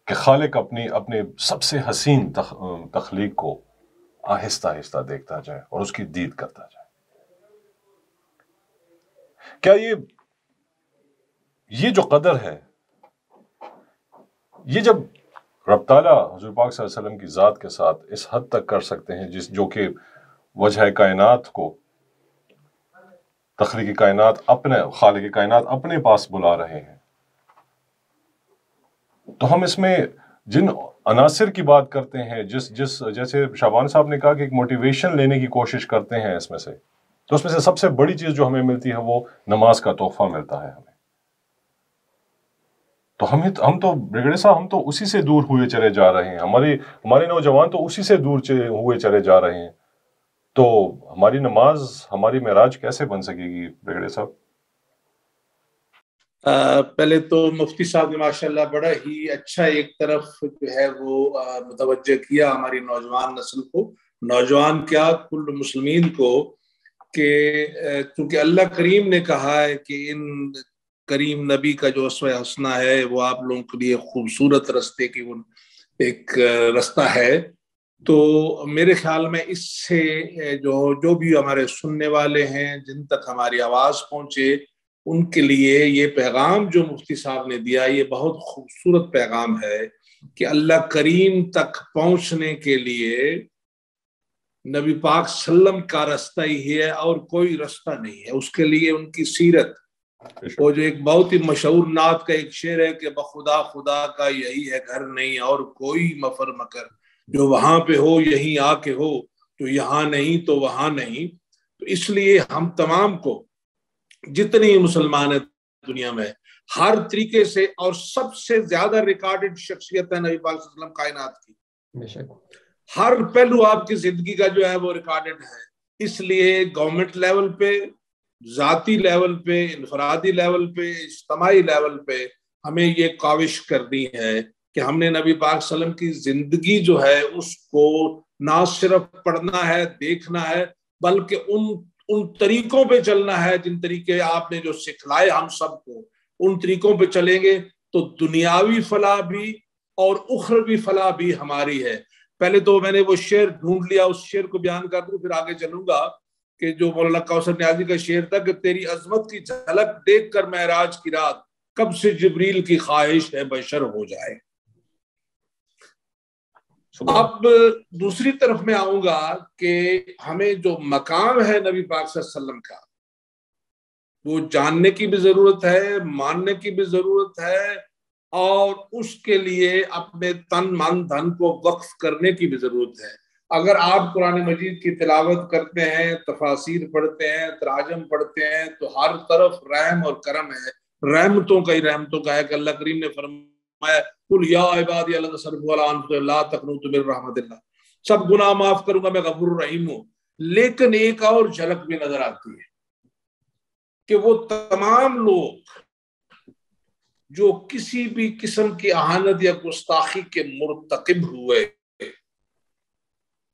Speaker 1: کہ خالق اپنے سب سے حسین تخلیق کو آہستہ آہستہ دیکھتا جائے اور اس کی دید کرتا جائے. کیا یہ جو قدر ہے، یہ جب رب تعالیٰ حضور پاک صلی اللہ علیہ وسلم کی ذات کے ساتھ اس حد تک کر سکتے ہیں جو کہ وجہ کائنات کو، تخلیقی کائنات خالق کائنات اپنے پاس بلا رہے ہیں، تو ہم اس میں جن عناصر کی بات کرتے ہیں، جیسے شعبان صاحب نے کہا کہ ایک موٹیویشن لینے کی کوشش کرتے ہیں اس میں سے، تو اس میں سے سب سے بڑی چیز جو ہمیں ملتی ہے وہ نماز کا تحفہ ملتا ہے ہمیں. تو ہم تو برگیڈیئر صاحب ہم تو اسی سے دور ہوئے چلے جا رہے ہیں، ہمارے نوجوان تو اسی سے دور ہوئے چلے جا رہے ہیں. تو ہماری نماز، ہماری معراج کیسے بن سکے گی برگیڈیئر صاحب؟
Speaker 3: پہلے تو مفتی صاحب نے ماشاءاللہ بڑا ہی اچھا ایک طرف جو ہے وہ متوجہ کیا ہماری نوجوان نسل کو، نوجوان کیا کل مسلمین کو، کہ چونکہ اللہ کریم نے کہا ہے کہ ان کریم نبی کا جو اسوہ حسنہ ہے وہ آپ لوگوں کے لیے خوبصورت رستے کی ایک رستہ ہے. تو میرے خیال میں اس سے جو بھی ہمارے سننے والے ہیں، جن تک ہماری آواز پہنچے، ان کے لیے یہ پیغام جو مفتی صاحب نے دیا یہ بہت خوبصورت پیغام ہے کہ اللہ کریم تک پہنچنے کے لیے نبی پاک صلی اللہ علیہ وسلم کا رستہ ہی ہے اور کوئی رستہ نہیں ہے. اس کے لیے ان کی سیرت، وہ جو ایک بہت ہی مشہور نعت کا ایک شعر ہے کہ بخدا خدا کا یہی ہے گھر نہیں اور کوئی مفر مکر، جو وہاں پہ ہو یہیں آ کے ہو، جو یہاں نہیں تو وہاں نہیں. تو اس لیے ہم تمام کو، جتنی مسلمان ہیں دنیا میں، ہر طریقے سے، اور سب سے زیادہ ریکارڈڈ شخصیت ہے نبی پاک صلی اللہ علیہ وسلم کائنات کی، ہر پہلو آپ کی زندگی کا جو ہے وہ ریکارڈڈ ہے. اس لیے گورنمنٹ لیول پہ، ذاتی لیول پہ، انفرادی لیول پہ، اجتماعی لیول پہ ہمیں یہ کاوش کرنی ہے کہ ہم نے نبی پاک صلی اللہ علیہ وسلم کی زندگی جو ہے اس کو نہ صرف پڑھنا ہے، دیکھنا ہے، بلکہ ان طریقوں پہ چلنا ہے جن طریقے آپ نے جو سکھلائے ہم سب کو، ان طریقوں پہ چلیں گے تو دنیاوی فلاح بھی اور اخروی فلاح بھی ہماری ہے۔ پہلے تو میں نے وہ شعر ڈھونڈ لیا، اس شعر کو بیان کر دوں، پھر آگے چلوں گا، کہ جو مولانا کوثر نیازی کا شعر تھا کہ تیری عظمت کی جھلک دیکھ کر معراج کی رات کب سے جبریل کی خواہش ہے بشر ہو جائے۔ اب دوسری طرف میں آؤں گا کہ ہمیں جو مقام ہے نبی پاک صلی اللہ علیہ وسلم کا، وہ جاننے کی بھی ضرورت ہے، ماننے کی بھی ضرورت ہے، اور اس کے لیے اپنے تن من دھن کو وقف کرنے کی بھی ضرورت ہے۔ اگر آپ قرآن مجید کی تلاوت کرتے ہیں، تفاسیر پڑھتے ہیں، تراجم پڑھتے ہیں، تو ہر طرف رحم اور کرم ہے، رحمتوں کا ہی رحمتوں کا ہے، کہ اللہ کریم نے فرمایا قل یا عبادی الذین اسرفوا علی انفسہم لا تقنطوا من رحمت اللہ، سب گناہ معاف کروں گا، میں غفور الرحیم ہوں۔ لیکن ایک اور جھلک بھی نظر آتی ہے کہ وہ تمام لوگ جو کسی بھی قسم کی اہانت یا گستاخی کے مرتکب ہوئے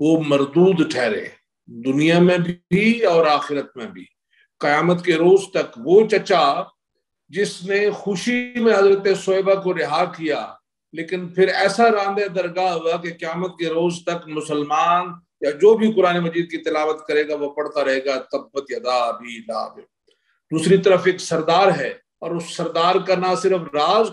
Speaker 3: وہ مردود ٹھہرے، دنیا میں بھی اور آخرت میں بھی۔ قیامت کے روز تک وہ چچا جس نے خوشی میں حضرت صہیبہ کو رہا کیا، لیکن پھر ایسا راندہ درگاہ ہوا کہ قیامت کے روز تک مسلمان یا جو بھی قرآن مجید کی تلاوت کرے گا وہ پڑھتا رہے گا تبت یدا ابی لہب۔ دوسری طرف ایک سردار ہے، اور اس سردار کا نہ صرف راز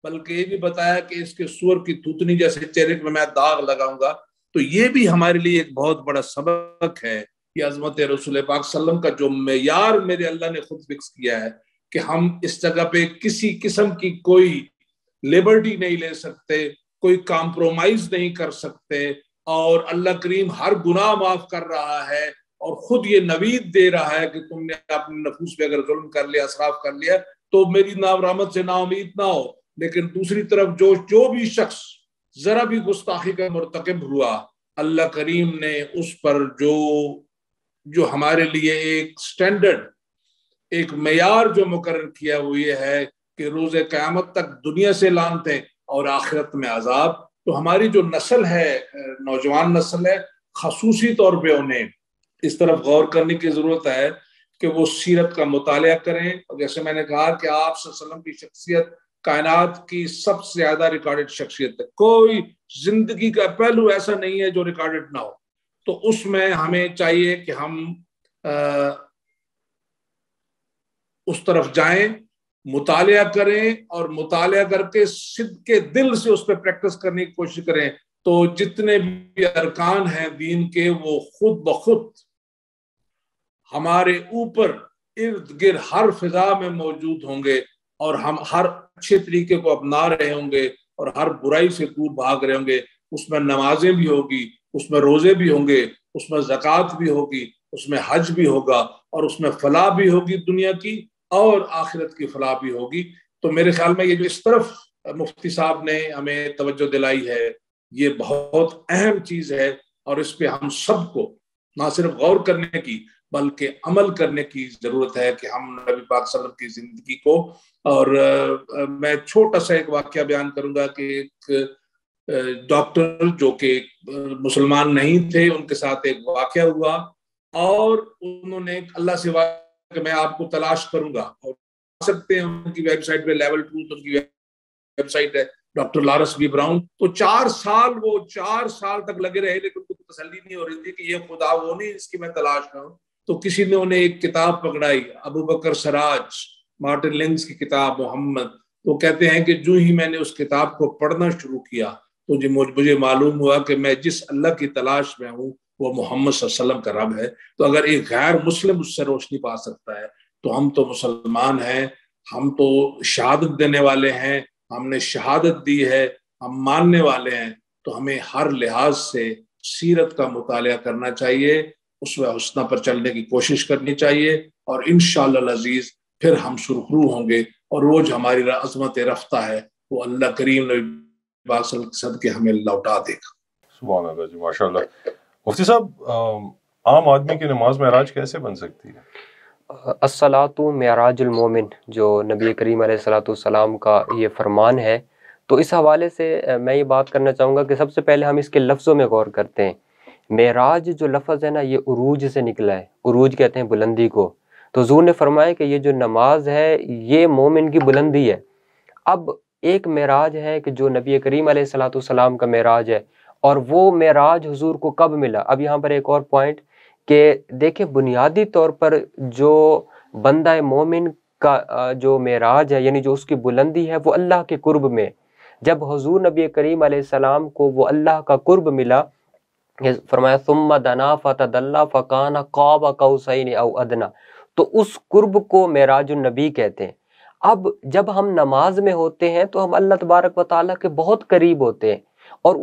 Speaker 3: بلکہ یہ بھی بتایا کہ اس کے سور کی تھوتنی جیسے چہرے پہ میں داغ لگاؤں گا۔ تو یہ بھی ہمارے لیے ایک بہت بڑا سبق ہے کہ عظمت رسول پاک صلی اللہ علیہ وسلم کا جو معیار میرے اللہ نے خود فکس کیا ہے کہ ہم اس جگہ پہ کسی قسم کی کوئی لبرٹی نہیں لے سکتے، کوئی کمپرومائز نہیں کر سکتے، اور اللہ کریم ہر گناہ معاف کر رہا ہے، اور خود یہ نوید دے رہا ہے کہ تم نے اپنے نفوس پہ اگر ظلم کر لیا، اسراف کر لیا، تو میری رحمت سے نا امید نہ ہو۔ لیکن دوسری طرف جو بھی شخص ذرا بھی گستاخی کا مرتکب ہوا، اللہ کریم نے اس پر جو ہمارے لیے ایک سٹینڈرڈ، ایک معیار جو مقرر کیا وہ یہ ہے کہ روز قیامت تک دنیا سے لعنت ہے اور آخرت میں عذاب۔ تو ہماری جو نسل ہے، نوجوان نسل ہے، خصوصی طور پہ انہیں اس طرف غور کرنے کی ضرورت ہے کہ وہ سیرت کا مطالعہ کریں۔ اور جیسے میں نے کہا کہ آپ صلی اللہ علیہ وسلم کی شخصیت کائنات کی سب سے زیادہ ریکارڈڈ شخصیت ہے، کوئی زندگی کا پہلو ایسا نہیں ہے جو ریکارڈڈ نہ ہو۔ تو اس میں ہمیں چاہیے کہ ہم اس طرف جائیں، مطالعہ کریں، اور مطالعہ کر کے صدق کے دل سے اس پہ پریکٹس کرنے کی کوشش کریں، تو جتنے بھی ارکان ہیں دین کے وہ خود بخود ہمارے اوپر ارد گرد ہر فضا میں موجود ہوں گے، اور ہم ہر اچھے طریقے کو اپنا رہے ہوں گے اور ہر برائی سے دور بھاگ رہے ہوں گے۔ اس میں نمازیں بھی ہوگی، اس میں روزے بھی ہوں گے، اس میں زکوٰۃ بھی ہوگی، اس میں حج بھی ہوگا، اور اس میں فلاح بھی ہوگی دنیا کی اور آخرت کی فلاح بھی ہوگی۔ تو میرے خیال میں یہ جو اس طرف مفتی صاحب نے ہمیں توجہ دلائی ہے یہ بہت اہم چیز ہے، اور اس پہ ہم سب کو نہ صرف غور کرنے کی بلکہ عمل کرنے کی ضرورت ہے کہ ہم نبی پاک صلی اللہ علیہ وسلم کی زندگی کو، اور میں چھوٹا سا ایک واقعہ بیان کروں گا کہ ایک ڈاکٹر جو کہ مسلمان نہیں تھے، ان کے ساتھ ایک واقعہ ہوا، اور انہوں نے اللہ سے کہ میں آپ کو تلاش کروں گا، اور سکتے ہیں ان کی ویب سائٹ پہ لیول ٹروتھ ان کی ویب سائٹ ہے، ڈاکٹر لارس بی براؤن۔ تو 4 سال تک لگے رہے، لیکن کوئی تسلی نہیں ہو رہی تھی کہ یہ خدا وہ نہیں اس کی میں تلاش کروں۔ تو کسی نے انہیں ایک کتاب پکڑائی، ابو بکر سراج، مارٹن لینگز کی کتاب محمد۔ تو کہتے ہیں کہ جو ہی میں نے اس کتاب کو پڑھنا شروع کیا تو مجھے معلوم ہوا کہ میں جس اللہ کی تلاش میں ہوں وہ محمد صلی اللہ علیہ وسلم کا رب ہے۔ تو اگر ایک غیر مسلم اس سے روشنی پا سکتا ہے تو ہم تو مسلمان ہیں، ہم تو شہادت دینے والے ہیں، ہم نے شہادت دی ہے، ہم ماننے والے ہیں، تو ہمیں ہر لحاظ سے سیرت کا مطالعہ کرنا چاہیے، اسوہ حسنہ پر چلنے کی کوشش کرنی چاہیے، اور انشاءاللہ العزیز پھر ہم سرخرو ہوں گے، اور وہ جو ہماری عظمت رفتہ ہے وہ اللہ کریم نبی پاک صلی اللہ علیہ وسلم کے ہمیں لوٹا دے گا۔
Speaker 1: سبحان اللہ جی، ماشاء اللہ۔ مفتی صاحب، عام آدمی کی نماز معراج کیسے بن سکتی ہے؟
Speaker 2: الصلاۃ معراج المومن، جو نبی کریم علیہ الصلاۃ والسلام کا یہ فرمان ہے، تو اس حوالے سے میں یہ بات کرنا چاہوں گا کہ سب سے پہلے ہم اس کے لفظوں میں غور کرتے ہیں۔ معراج جو لفظ ہے نا، یہ عروج سے نکلا ہے، عروج کہتے ہیں بلندی کو۔ تو حضور نے فرمایا کہ یہ جو نماز ہے یہ مومن کی بلندی ہے۔ اب ایک معراج ہے کہ جو نبی کریم علیہ الصلوۃ والسلام کا معراج ہے، اور وہ معراج حضور کو کب ملا؟ اب یہاں پر ایک اور پوائنٹ کہ دیکھیں، بنیادی طور پر جو بندہ مومن کا جو معراج ہے، یعنی جو اس کی بلندی ہے، وہ اللہ کے قرب میں۔ جب حضور نبی کریم علیہ السلام کو وہ اللہ کا قرب ملا، فرمایا ثم دنا فتدلی فکان قاب قوسین او ادنی، تو اس قرب کو معراج النبی کہتے ہیں۔ اب جب ہم نماز میں ہوتے ہیں تو ہم اللہ تبارک و تعالیٰ کے بہت قریب ہوتے ہیں، اور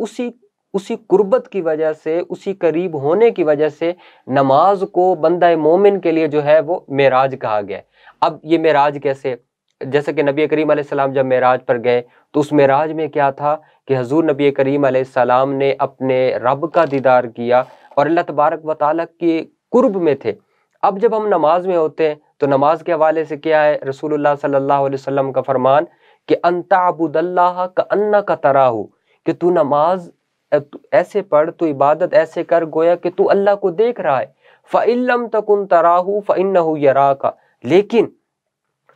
Speaker 2: اسی قربت کی وجہ سے، اسی قریب ہونے کی وجہ سے نماز کو بندہ مومن کے لیے جو ہے وہ معراج کہا گیا ہے۔ اب یہ معراج کیسے؟ جیسے کہ نبی کریم علیہ السلام جب معراج پر گئے تو اس معراج میں کیا تھا کہ حضور نبی کریم علیہ السلام نے اپنے رب کا دیدار کیا اور اللہ تبارک و تعالیٰ کے قرب میں تھے۔ اب جب ہم نماز میں ہوتے ہیں تو نماز کے حوالے سے کیا ہے؟ رسول اللہ صلی اللہ علیہ وسلم کا فرمان کہ ان تعبد اللہ کأنک تراہ، کہ تو نماز ایسے پڑھ، تو عبادت ایسے کر گویا کہ تو اللہ کو دیکھ رہا ہے۔ فإن لم تکن تراہ فإنہ یراک، لیکن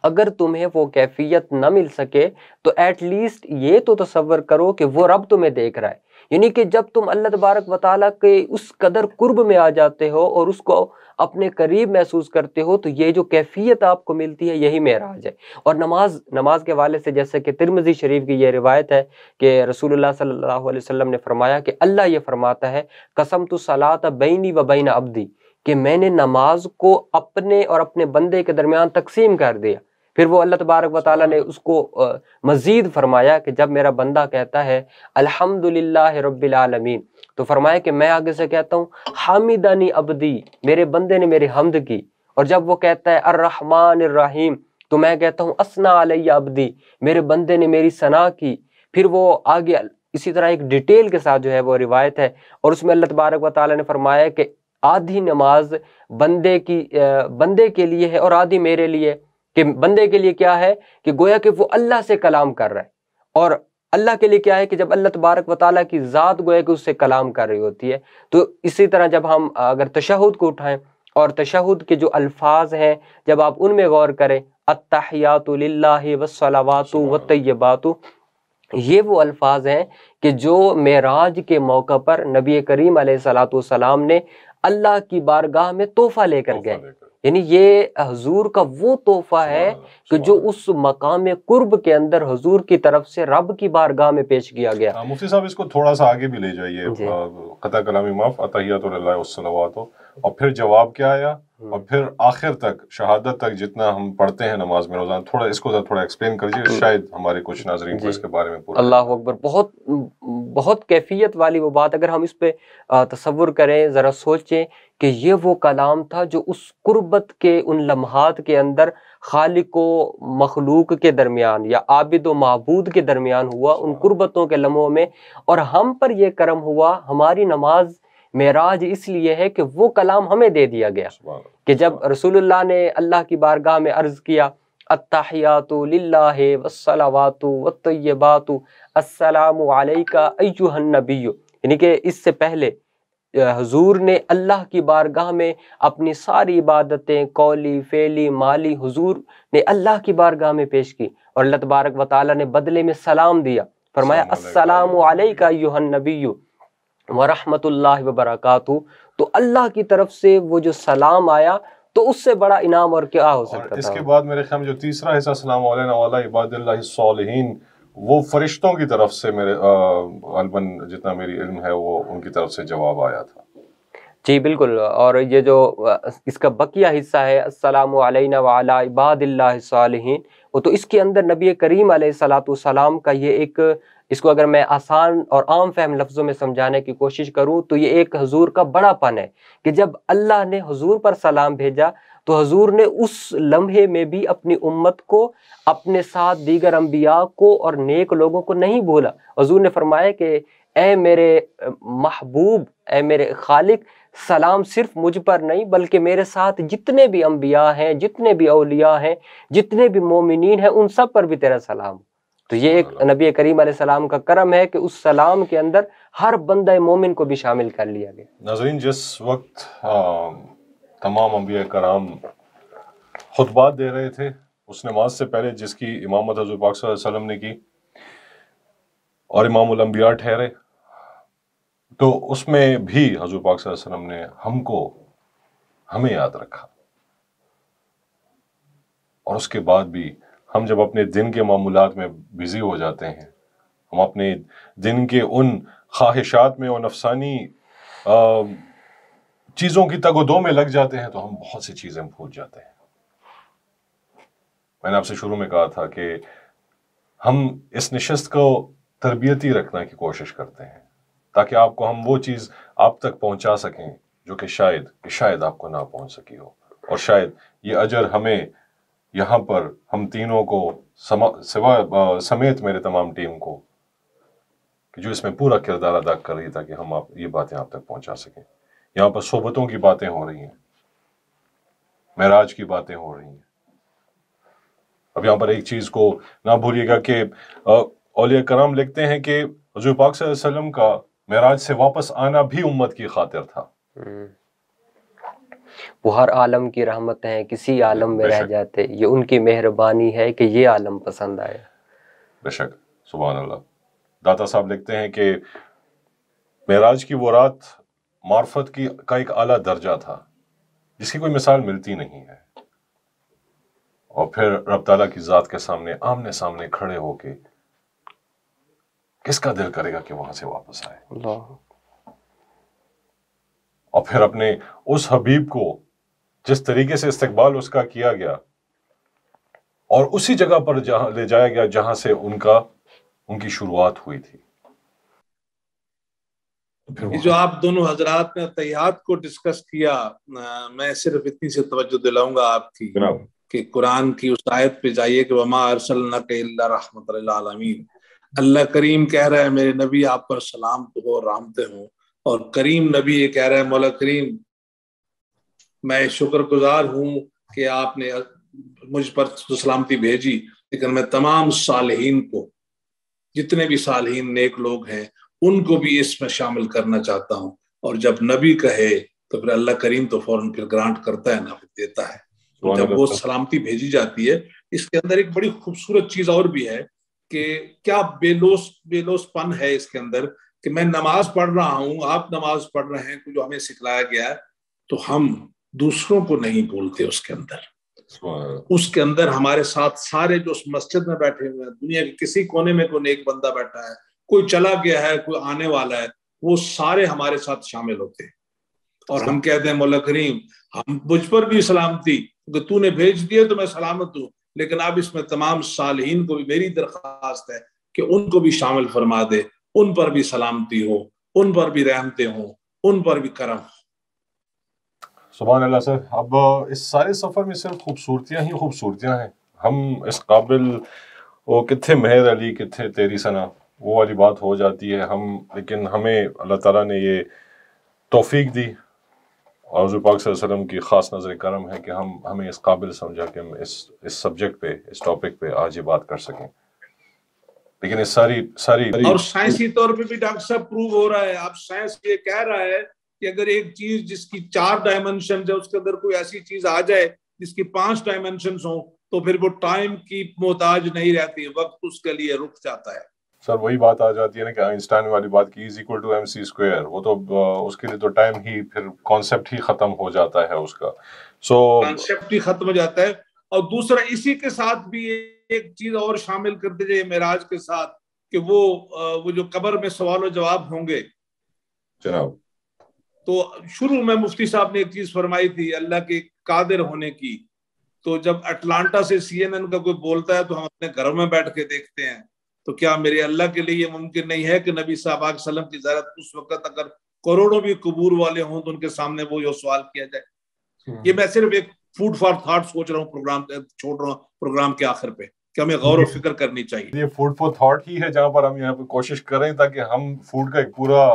Speaker 2: اگر تمہیں وہ کیفیت نہ مل سکے تو ایٹ لیسٹ یہ تو تصور کرو کہ وہ رب تمہیں دیکھ رہا ہے۔ یعنی کہ جب تم اللہ تبارک و تعالیٰ کے اس قدر قرب میں آ جاتے ہو اور اس کو اپنے قریب محسوس کرتے ہو تو یہ جو کیفیت آپ کو ملتی ہے یہی معراج ہے۔ اور نماز کے حوالے سے جیسے کہ ترمذی شریف کی یہ روایت ہے کہ رسول اللہ صلی اللہ علیہ وسلم نے فرمایا کہ اللہ یہ فرماتا ہے قسمت الصلاۃ بینی و بین عبدی، کہ میں نے نماز کو اپنے اور اپنے بندے کے درمیان تقسیم کر دیا۔ پھر وہ اللہ تبارک و تعالیٰ نے اس کو مزید فرمایا کہ جب میرا بندہ کہتا ہے الحمدللہ رب العالمین، تو فرمایا کہ میں آگے سے کہتا ہوں حامدنی عبدی، میرے بندے نے میری حمد کی۔ اور جب وہ کہتا ہے الرحمن الرحیم، تو میں کہتا ہوں اسنا علی عبدی، میرے بندے نے میری ثنا کی۔ پھر وہ آگے اسی طرح ایک ڈیٹیل کے ساتھ جو ہے وہ روایت ہے، اور اس میں اللہ تبارک و تعالیٰ نے فرمایا کہ آدھی نماز بندے کے لیے ہے اور آدھی میرے لیے۔ کہ بندے کے لیے کیا ہے کہ گویا کہ وہ اللہ سے کلام کر رہا ہے، اور اللہ کے لیے کیا ہے کہ جب اللہ تبارک و تعالیٰ کی ذات گویا کہ اس سے کلام کر رہی ہوتی ہے۔ تو اسی طرح جب ہم اگر تشہد کو اٹھائیں اور تشہد کے جو الفاظ ہیں جب آپ ان میں غور کریں، التحیات للہ والصلوات والطیبات، یہ وہ الفاظ ہیں کہ جو معراج کے موقع پر نبی کریم علیہ الصلوۃ والسلام نے اللہ کی بارگاہ میں تحفہ لے کر گئے۔ یعنی یہ حضور کا وہ تحفہ ہے کہ جو اس مقام قرب کے اندر حضور کی طرف سے رب کی بارگاہ میں پیش کیا گیا۔
Speaker 1: مفتی صاحب اس کو تھوڑا سا آگے بھی لے جائیے، قطع کلامی معاف، التحیات للہ والصلوات، اور پھر جواب کیا آیا، اور پھر آخر تک شہادت تک جتنا ہم پڑھتے ہیں نماز میں روزانہ، تھوڑا اس کو تھوڑا ایکسپلین کریے، شاید ہمارے کچھ ناظرین کو اس کے بارے میں پورا۔
Speaker 2: اللہ اکبر، بہت کیفیت والی وہ بات، اگر ہم اس پہ تصور کریں، ذرا سوچیں کہ یہ وہ کلام تھا جو اس قربت کے ان لمحات کے اندر خالق و مخلوق کے درمیان یا عابد و معبود کے درمیان ہوا، ان قربتوں کے لمحوں میں، اور ہم پر یہ کرم ہوا، ہماری نماز معراج اس لیے ہے کہ وہ کلام ہمیں دے دیا گیا کہ جب رسول اللہ نے اللہ کی بارگاہ میں عرض کیا التحیات للہ والصلوات والطیبات السلام علیک ایھا النبی، یعنی کہ اس سے پہلے حضور نے اللہ کی بارگاہ میں اپنی ساری عبادتیں قولی فعلی مالی حضور نے اللہ کی بارگاہ میں پیش کی، اور اللہ تبارک و تعالیٰ نے بدلے میں سلام دیا، فرمایا السلام علیک ایھا النبی ورحمۃ اللہ وبرکاتہ۔ تو اللہ کی طرف سے وہ جو سلام آیا تو اس سے بڑا انعام اور کیا ہو سکتا تھا۔
Speaker 1: اس کے بعد میرے خیال میں جو تیسرا حصہ السلام علینا وعلی عباد اللہ الصالحین، وہ فرشتوں کی طرف سے میرے غالباً جتنا میری علم ہے وہ ان کی طرف سے جواب آیا تھا۔
Speaker 2: جی بالکل، اور یہ جو اس کا بقیہ حصہ ہے السلام علینا وعلی عباد اللہ الصالحین، وہ تو اس کے اندر نبی کریم علیہ الصلوۃ والسلام کا یہ ایک، اس کو اگر میں آسان اور عام فہم لفظوں میں سمجھانے کی کوشش کروں تو یہ ایک حضور کا بڑا پن ہے کہ جب اللہ نے حضور پر سلام بھیجا تو حضور نے اس لمحے میں بھی اپنی امت کو، اپنے ساتھ دیگر انبیاء کو اور نیک لوگوں کو نہیں بھولا۔ حضور نے فرمایا کہ اے میرے محبوب، اے میرے خالق، سلام صرف مجھ پر نہیں بلکہ میرے ساتھ جتنے بھی انبیاء ہیں، جتنے بھی اولیاء ہیں، جتنے بھی مومنین ہیں، ان سب پر بھی تیرا سلام۔ تو یہ ایک نبی کریم علیہ السلام کا کرم ہے کہ اس سلام کے اندر ہر بندہ مومن کو بھی شامل کر لیا گیا۔
Speaker 1: ناظرین، جس وقت تمام انبیاء کرام خطبات دے رہے تھے، اس نماز سے پہلے جس کی امامت حضور پاک صلی اللہ علیہ وسلم نے کی اور امام الانبیاء ٹھہرے، تو اس میں بھی حضور پاک صلی اللہ علیہ وسلم نے ہمیں یاد رکھا، اور اس کے بعد بھی ہم جب اپنے دن کے معمولات میں بزی ہو جاتے ہیں، ہم اپنے دن کے ان خواہشات میں اور نفسانی چیزوں کی تگ و دو میں لگ جاتے ہیں، تو ہم بہت سی چیزیں بھول جاتے ہیں۔ میں نے آپ سے شروع میں کہا تھا کہ ہم اس نشست کو تربیتی رکھنے کی کوشش کرتے ہیں تاکہ آپ کو ہم وہ چیز آپ تک پہنچا سکیں جو کہ شاید آپ کو نہ پہنچ سکی ہو، اور شاید یہ اجر ہمیں یہاں پر ہم تینوں کو سمیت میرے تمام ٹیم کو، کہ جو اس میں پورا کردار ادا کر رہی تاکہ ہم یہ باتیں آپ تک پہنچا سکیں۔ یہاں پر صحبتوں کی باتیں ہو رہی ہیں، معراج کی باتیں ہو رہی ہیں۔ اب یہاں پر ایک چیز کو نہ بھولیے گا کہ اولیاء کرام لکھتے ہیں کہ حضور پاک صلی اللہ علیہ وسلم کا معراج سے واپس آنا بھی امت کی خاطر تھا۔
Speaker 2: وہ ہر عالم کی رحمت ہیں، کسی عالم میں رہ جاتے، یہ ان کی مہربانی ہے کہ یہ عالم پسند آیا۔
Speaker 1: بے شک، سبحان اللہ۔ داتا صاحب لکھتے ہیں کہ معراج کی وہ رات معرفت کا ایک اعلیٰ درجہ تھا جس کی کوئی مثال ملتی نہیں ہے، اور پھر رب تعالیٰ کی ذات کے سامنے آمنے سامنے کھڑے ہو کے کس کا دل کرے گا کہ وہاں سے واپس آئے،
Speaker 2: اللہ،
Speaker 1: اور پھر اپنے اس حبیب کو جس طریقے سے استقبال اس کا کیا گیا، اور اسی جگہ پر جہاں لے جایا گیا جہاں سے ان کی شروعات ہوئی تھی۔
Speaker 3: یہ جو آپ دونوں حضرات نے تحیات کو ڈسکس کیا، میں صرف اتنی سے توجہ دلاؤں گا آپ کی کہ قرآن کی اس آیت پہ جائیے کہ وما ارسلناک الا رحمت للعالمین۔ اللہ کریم کہہ رہا ہے میرے نبی آپ پر سلام ہو، رحمتیں ہوں، اور کریم نبی یہ کہہ رہا ہے مولا کریم میں شکر گزار ہوں کہ آپ نے مجھ پر سلامتی بھیجی، لیکن میں تمام صالحین کو، جتنے بھی صالحین نیک لوگ ہیں، ان کو بھی اس میں شامل کرنا چاہتا ہوں۔ اور جب نبی کہے تو پھر اللہ کریم تو فوراً پھر گرانٹ کرتا ہے، نہ دیتا ہے۔ تو جب وہ سلامتی بھیجی جاتی ہے، اس کے اندر ایک بڑی خوبصورت چیز اور بھی ہے کہ کیا بے لوس پن ہے اس کے اندر کہ میں نماز پڑھ رہا ہوں، آپ نماز پڑھ رہے ہیں، جو ہمیں سکھلایا گیا ہے، تو ہم دوسروں کو نہیں بولتے۔ اس کے اندر ہمارے ساتھ سارے جو اس مسجد میں بیٹھے ہوئے ہیں، دنیا کے کسی کونے میں کوئی ایک بندہ بیٹھا ہے، کوئی چلا گیا ہے، کوئی آنے والا ہے، وہ سارے ہمارے ساتھ شامل ہوتے ہیں، اور ہم کہتے ہیں مولا کریم ہم مجھ پر بھی سلامتی، کہ تو نے بھیج دیے تو میں سلامت ہوں، لیکن اب اس میں تمام صالحین کو بھی میری درخواست ہے کہ ان کو بھی شامل فرما دے، ان پر بھی سلامتی ہو، ان پر بھی رحمتیں ہوں، ان پر بھی کرم ہو۔
Speaker 1: سبحان اللہ سر۔ اب اس سارے سفر میں صرف خوبصورتیاں ہی خوبصورتیاں ہیں، ہم اس قابل وہ کتنے مہر علی کتنے تیری ثنا، وہ والی بات ہو جاتی ہے، لیکن ہمیں اللہ تعالیٰ نے یہ توفیق دی، اور حضور پاک صلی اللہ علیہ وسلم کی خاص نظر کرم ہے کہ ہمیں اس قابل سمجھا کہ ہم اس سبجیکٹ پہ، اس ٹاپک پہ آج یہ بات کر سکیں۔ لیکن اس ساری
Speaker 3: اور سائنسی طور پہ بھی ڈاکٹر صاحب پروو ہو رہا ہے، اب سائنس یہ کہہ رہا ہے کہ اگر ایک چیز جس کی 4 ڈائمنشن ہے، اس کے اندر کوئی ایسی چیز آ جائے جس کی 5 ڈائمنشنز ہوں، تو پھر وہ ٹائم کی محتاج نہیں رہتی، وقت اس کے لیے رک جاتا ہے۔
Speaker 1: سر وہی بات آ جاتی ہے نا کہ آئنسٹائن والی بات کی E=mc²، وہ تو اس کے لیے تو ٹائم ہی پھر کانسیپٹ ہی ختم ہو جاتا ہے اس کا،
Speaker 3: کانسیپٹ ہی ختم ہو جاتا ہے۔ اور دوسرا اسی کے ساتھ بھی ایک چیز اور شامل کر دیجئے معراج کے ساتھ، کہ وہ جو قبر میں سوال و جواب ہوں گے
Speaker 1: جناب،
Speaker 3: تو شروع میں مفتی صاحب نے ایک چیز فرمائی تھی اللہ کے قادر ہونے کی، تو جب اٹلانٹا سے CNN کا کوئی بولتا ہے تو ہم اپنے گھروں میں بیٹھ کے دیکھتے ہیں، تو کیا میرے اللہ کے لیے یہ ممکن نہیں ہے کہ نبی صاحب علیہ وسلم کی زیارت اس وقت اگر کروڑوں بھی قبور والے ہوں تو ان کے سامنے وہ جو سوال کیا جائے؟ یہ میں صرف ایک فوڈ فار تھاٹ سوچ رہا ہوں، چھوڑ رہا ہوں پروگرام کے آخر پہ کہ ہمیں غور و فکر کرنی چاہیے۔
Speaker 1: یہ فوڈ فار تھاٹ ہی ہے جہاں پر ہم یہاں پہ کوشش کریں تاکہ ہم فوڈ کا ایک پورا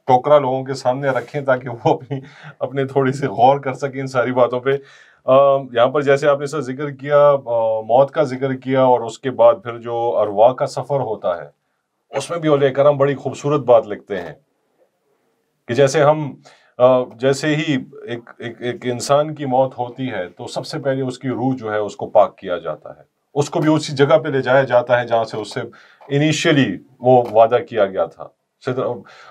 Speaker 1: ٹوکرا لوگوں کے سامنے رکھیں تاکہ وہ اپنے تھوڑی سی غور کر سکیں ان ساری باتوں پہ۔ یہاں پر جیسے آپ نے سر ذکر کیا، موت کا ذکر کیا، اور اس کے بعد پھر جو ارواح کا سفر ہوتا ہے اس میں بھی اولیاء کرام بڑی خوبصورت بات لکھتے ہیں کہ جیسے ہم جیسے ہی ایک انسان کی موت ہوتی ہے تو سب سے پہلے اس کی روح جو ہے اس کو پاک کیا جاتا ہے، اس کو بھی اسی جگہ پہ لے جایا جاتا ہے جہاں سے اس سے انیشیلی وہ وعدہ کیا گیا تھا،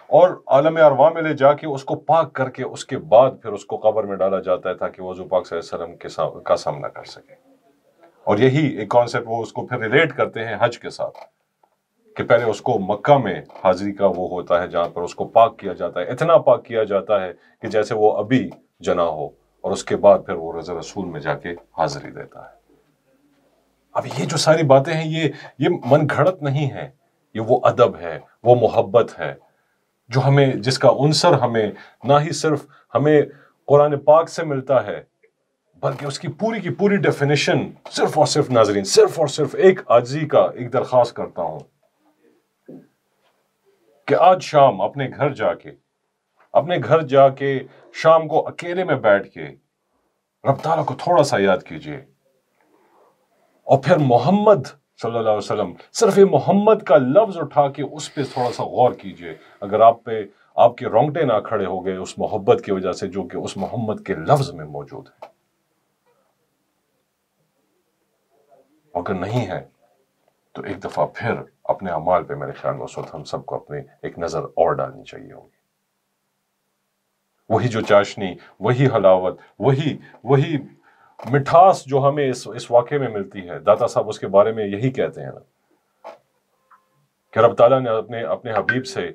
Speaker 1: اور عالم ارواح میں لے جا کے اس کو پاک کر کے اس کے بعد پھر اس کو قبر میں ڈالا جاتا ہے تاکہ وہ حضور پاک صلی اللہ علیہ وسلم کا سامنا کر سکے۔ اور یہی ایک کانسیپٹ وہ اس کو پھر ریلیٹ کرتے ہیں حج کے ساتھ کہ پہلے اس کو مکہ میں حاضری کا وہ ہوتا ہے جہاں پر اس کو پاک کیا جاتا ہے، اتنا پاک کیا جاتا ہے کہ جیسے وہ ابھی جنا ہو، اور اس کے بعد پھر وہ روضہ رسول میں جا کے حاضری دیتا ہے۔ اب یہ جو ساری باتیں ہیں یہ من گھڑت نہیں ہے، یہ وہ ادب ہے، وہ محبت ہے جو ہمیں، جس کا عنصر ہمیں نہ ہی صرف ہمیں قرآن پاک سے ملتا ہے بلکہ اس کی پوری ڈیفینیشن صرف اور صرف ناظرین، صرف اور صرف ایک عاجزی کا ایک درخواست کرتا ہوں کہ آج شام اپنے گھر جا کے شام کو اکیلے میں بیٹھ کے رب تعالیٰ کو تھوڑا سا یاد کیجئے، اور پھر محمد صلی اللہ علیہ وسلم، صرف یہ محمد کا لفظ اٹھا کے اس پہ تھوڑا سا غور کیجئے۔ اگر آپ کے رونگٹے نہ کھڑے ہو گئے اس محبت کی وجہ سے جو کہ اس محمد کے لفظ میں موجود ہے، اگر نہیں ہے تو ایک دفعہ پھر اپنے اعمال پہ میرے خیال میں اس وقت ہم سب کو اپنے ایک نظر اور ڈالنی چاہیے ہوگی۔ وہی جو چاشنی، وہی حلاوت، وہی مٹھاس جو ہمیں اس واقعے میں ملتی ہے، داتا صاحب اس کے بارے میں یہی کہتے ہیں نا کہ رب تعالیٰ نے اپنے حبیب سے،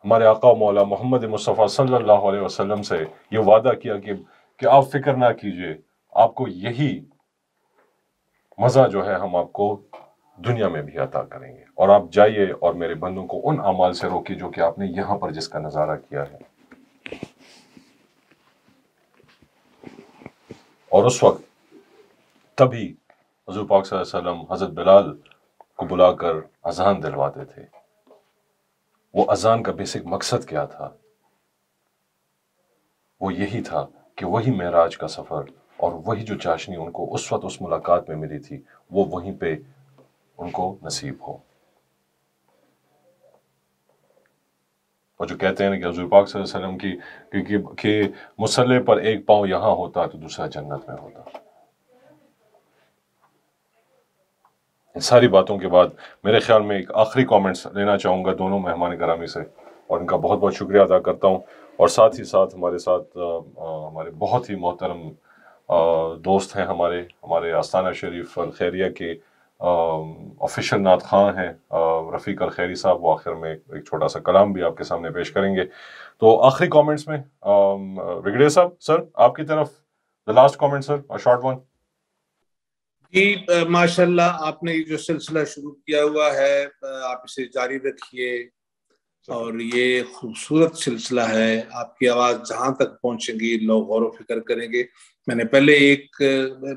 Speaker 1: ہمارے آقا و مولا محمد مصطفیٰ صلی اللہ علیہ وسلم سے یہ وعدہ کیا کہ آپ فکر نہ کیجئے، آپ کو یہی مزہ جو ہے ہم آپ کو دنیا میں بھی عطا کریں گے، اور آپ جائیے اور میرے بندوں کو ان اعمال سے روکیے جو کہ آپ نے یہاں پر جس کا نظارہ کیا ہے۔ اور اس وقت تبھی حضور پاک صلی اللہ علیہ وسلم حضرت بلال کو بلا کر اذان دلواتے تھے۔ وہ اذان کا بیسک مقصد کیا تھا؟ وہ یہی تھا کہ وہی معراج کا سفر اور وہی جو چاشنی ان کو اس وقت اس ملاقات میں ملی تھی وہ وہیں پہ ان کو نصیب ہو۔ اور جو کہتے ہیں کہ حضور پاک صلی اللہ علیہ وسلم کہ مصلی پر ایک پاؤں یہاں ہوتا تو دوسرا جنت میں ہوتا۔ ان ساری باتوں کے بعد میرے خیال میں ایک آخری کامنٹس لینا چاہوں گا دونوں مہمان گرامی سے، اور ان کا بہت بہت شکریہ ادا کرتا ہوں، اور ساتھ ہی ساتھ ہمارے بہت ہی محترم دوست ہیں، ہمارے آستانہ شریف الخیریہ کے آفیشل نعت خواں ہیں رفیق الخیری صاحب، وہ آخر میں ایک چھوٹا سا کلام بھی آپ کے سامنے پیش کریں گے۔ تو آخری کامنٹس میں وگڑے صاحب، سر آپ کی طرف the last comment sir, a short one۔
Speaker 3: جی ماشاءاللہ، آپ نے جو سلسلہ شروع کیا ہوا ہے آپ اسے جاری رکھیے، اور یہ خوبصورت سلسلہ ہے، آپ کی آواز جہاں تک پہنچے گی لوگ غور و فکر کریں گے۔ میں نے پہلے ایک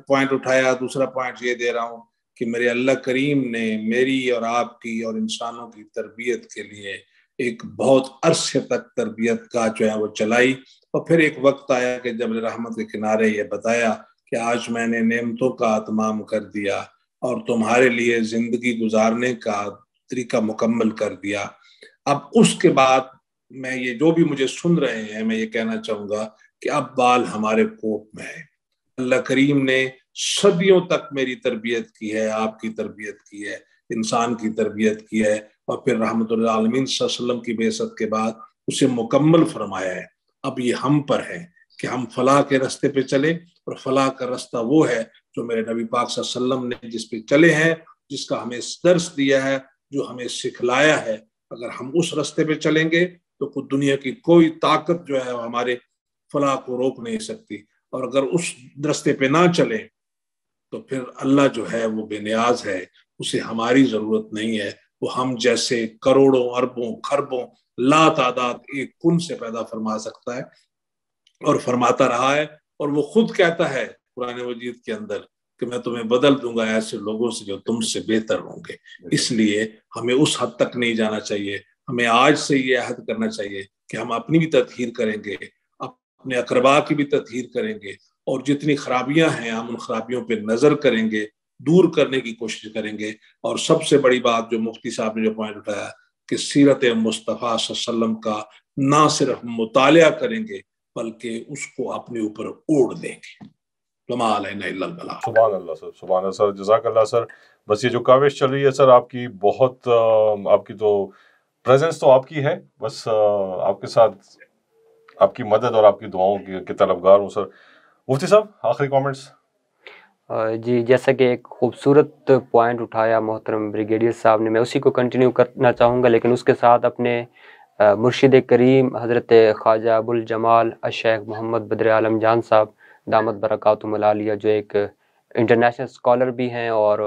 Speaker 3: پوائنٹ اٹھایا، دوسرا پوائنٹ یہ دے رہا ہوں کہ میرے اللہ کریم نے میری اور آپ کی اور انسانوں کی تربیت کے لیے ایک بہت عرصے تک تربیت کا جو ہے وہ چلائی، اور پھر ایک وقت آیا کہ جبل رحمت کے کنارے یہ بتایا کہ آج میں نے نعمتوں کا اتمام کر دیا اور تمہارے لیے زندگی گزارنے کا طریقہ مکمل کر دیا۔ اب اس کے بعد میں یہ جو بھی مجھے سن رہے ہیں، میں یہ کہنا چاہوں گا کہ اب بال ہمارے کوٹ میں ہے۔ اللہ کریم نے صدیوں تک میری تربیت کی ہے، آپ کی تربیت کی ہے، انسان کی تربیت کی ہے، اور پھر رحمت اللہ عالمین صلی اللہ علیہ وسلم کی بعثت کے بعد اسے مکمل فرمایا ہے۔ اب یہ ہم پر ہے کہ ہم فلاح کے راستے پہ چلیں، اور فلاح کا راستہ وہ ہے جو میرے نبی پاک صلی اللہ علیہ وسلم نے جس پہ چلے ہیں، جس کا ہمیں درس دیا ہے، جو ہمیں سکھلایا ہے۔ اگر ہم اس راستے پہ چلیں گے تو دنیا کی کوئی طاقت جو ہے ہمارے فلاح کو روک نہیں سکتی، اور اگر اس راستے پہ نہ چلے تو پھر اللہ جو ہے وہ بے نیاز ہے، اسے ہماری ضرورت نہیں ہے۔ وہ ہم جیسے کروڑوں اربوں خربوں لا تعداد ایک کن سے پیدا فرما سکتا ہے، اور فرماتا رہا ہے، اور وہ خود کہتا ہے قرآن مجید کے اندر کہ میں تمہیں بدل دوں گا ایسے لوگوں سے جو تم سے بہتر ہوں گے۔ اس لیے ہمیں اس حد تک نہیں جانا چاہیے، ہمیں آج سے یہ عہد کرنا چاہیے کہ ہم اپنی بھی تطہیر کریں گے، اپنے اقربا کی بھی تطہیر کریں گے، اور جتنی خرابیاں ہیں ہم ان خرابیوں پہ نظر کریں گے، دور کرنے کی کوشش کریں گے. اور سب سے بڑی بات جو مفتی صاحب نے جو پوائنٹ اٹھایا کہ سیرت مصطفیٰ صلی اللہ علیہ وسلم کا نہ صرف مطالعہ کریں گے بلکہ اس کو اپنے اوپر اوڑھ دیں گے. وما علینا الا البلاغ.
Speaker 1: سبحان اللہ سر، سبحان اللہ سر، جزاک اللہ سر. بس یہ جو کاوش چل رہی ہے سر آپ کی، بہت آپ کی تو پریزنس تو آپ کی ہے، بس آپ کے ساتھ آپ کی مدد اور آپ کی دعاؤں کے طلبگار ہوں سر. مفتی صاحب آخری کامنٹس.
Speaker 2: جی، جیسا کہ ایک خوبصورت پوائنٹ اٹھایا محترم بریگیڈیئر صاحب نے، میں اسی کو کنٹینیو کرنا چاہوں گا، لیکن اس کے ساتھ اپنے مرشد کریم حضرت خواجہ ابوالجمال الشیخ محمد بدر عالم جان صاحب دامت برکاتہم العالیہ، جو ایک انٹرنیشنل اسکالر بھی ہیں اور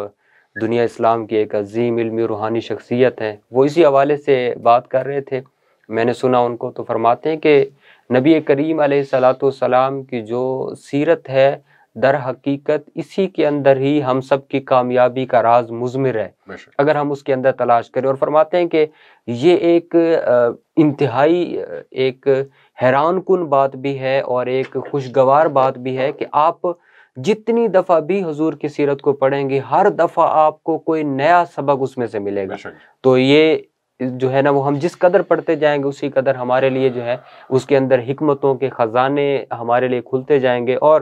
Speaker 2: دنیا اسلام کی ایک عظیم علمی روحانی شخصیت ہیں، وہ اسی حوالے سے بات کر رہے تھے. میں نے سنا ان کو، تو فرماتے ہیں کہ نبی کریم علیہ الصلاۃ والسلام کی جو سیرت ہے در حقیقت اسی کے اندر ہی ہم سب کی کامیابی کا راز مضمر ہے اگر ہم اس کے اندر تلاش کریں. اور فرماتے ہیں کہ یہ ایک انتہائی ایک حیران کن بات بھی ہے اور ایک خوشگوار بات بھی ہے کہ آپ جتنی دفعہ بھی حضور کی سیرت کو پڑھیں گے ہر دفعہ آپ کو کوئی نیا سبق اس میں سے ملے گا. تو یہ جو ہے نا وہ ہم جس قدر پڑھتے جائیں گے اسی قدر ہمارے لیے جو ہے اس کے اندر حکمتوں کے خزانے ہمارے لیے کھلتے جائیں گے. اور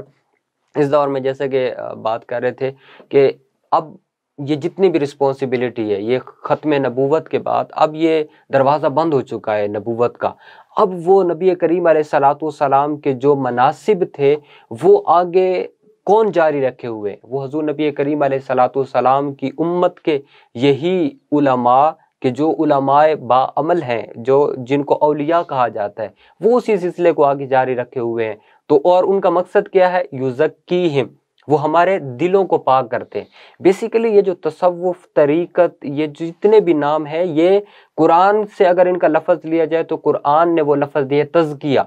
Speaker 2: اس دور میں جیسے کہ بات کر رہے تھے کہ اب یہ جتنی بھی رسپانسبلٹی ہے، یہ ختم نبوت کے بعد اب یہ دروازہ بند ہو چکا ہے نبوت کا. اب وہ نبی کریم علیہ الصلاۃ والسلام کے جو مناسب تھے وہ آگے کون جاری رکھے ہوئے؟ وہ حضور نبی کریم علیہ الصلاۃ والسلام کی امت کے یہی علماء کہ جو علماء با عمل ہیں، جو جن کو اولیاء کہا جاتا ہے، وہ اسی سلسلے کو آگے جاری رکھے ہوئے ہیں. تو اور ان کا مقصد کیا ہے؟ یزکیہم، وہ ہمارے دلوں کو پاک کرتے ہیں. بیسیکلی یہ جو تصوف، طریقت، یہ جتنے بھی نام ہیں، یہ قرآن سے اگر ان کا لفظ لیا جائے تو قرآن نے وہ لفظ دیا تزکیہ.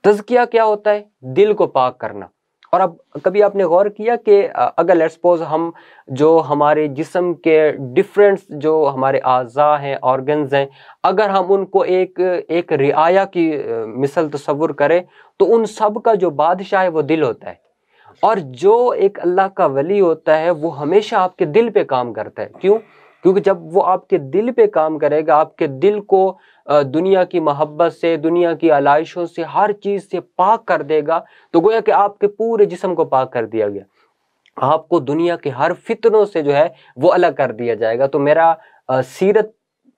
Speaker 2: تزکیہ کیا ہوتا ہے؟ دل کو پاک کرنا. اور اب کبھی آپ نے غور کیا کہ اگر لیٹس سپوز ہم جو ہمارے جسم کے ڈفرینٹ جو ہمارے اعضاء ہیں، آرگنز ہیں، اگر ہم ان کو ایک رعایا کی مثل تصور کریں تو ان سب کا جو بادشاہ ہے وہ دل ہوتا ہے. اور جو ایک اللہ کا ولی ہوتا ہے وہ ہمیشہ آپ کے دل پہ کام کرتا ہے. کیوں؟ کیونکہ جب وہ آپ کے دل پہ کام کرے گا، آپ کے دل کو دنیا کی محبت سے، دنیا کی علائشوں سے، ہر چیز سے پاک کر دے گا، تو گویا کہ آپ کے پورے جسم کو پاک کر دیا گیا. آپ کو دنیا کے ہر فتنوں سے جو ہے وہ الگ کر دیا جائے گا. تو میرا سیرت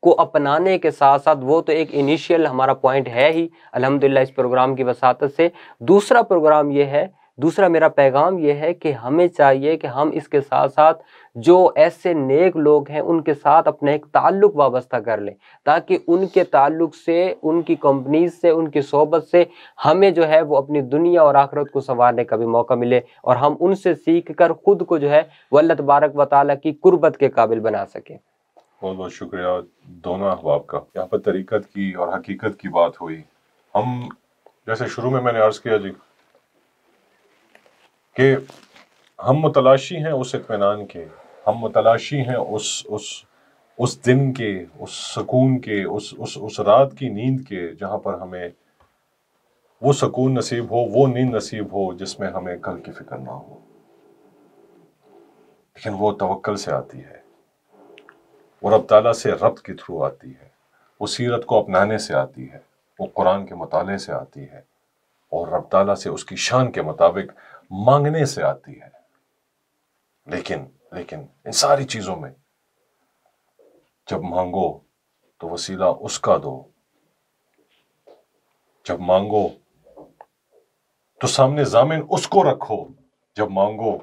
Speaker 2: کو اپنانے کے ساتھ ساتھ وہ تو ایک انیشیل ہمارا پوائنٹ ہے ہی الحمدللہ اس پروگرام کی وساطت سے. دوسرا میرا پیغام یہ ہے کہ ہمیں چاہیے کہ ہم اس کے ساتھ ساتھ جو ایسے نیک لوگ ہیں ان کے ساتھ اپنا ایک تعلق وابستہ کر لیں، تاکہ ان کے تعلق سے، ان کی کمپنیز سے، ان کی صحبت سے ہمیں جو ہے وہ اپنی دنیا اور آخرت کو سنوارنے کا بھی موقع ملے اور ہم ان سے سیکھ کر خود کو جو ہے وہ اللہ تبارک و تعالیٰ کی قربت کے قابل بنا سکیں.
Speaker 1: بہت بہت شکریہ دونوں احباب کا. یہاں پر طریقت کی اور حقیقت کی بات ہوئی. ہم جیسے شروع میں نے عرض کیا جی کہ ہم متلاشی ہیں اس اطمینان کے، ہم متلاشی ہیں اس دن کے، اس سکون کے، اس رات کی نیند کے جہاں پر ہمیں وہ سکون نصیب ہو، وہ نیند نصیب ہو جس میں ہمیں کل کی فکر نہ ہو. لیکن وہ توکل سے آتی ہے، وہ رب تعالیٰ سے ربط کے تھرو آتی ہے، وہ سیرت کو اپنانے سے آتی ہے، وہ قرآن کے مطالعے سے آتی ہے اور رب تعالیٰ سے اس کی شان کے مطابق مانگنے سے آتی ہے. لیکن ان ساری چیزوں میں جب مانگو تو وسیلہ اس کا دو، جب مانگو تو سامنے ضامن اس کو رکھو، جب مانگو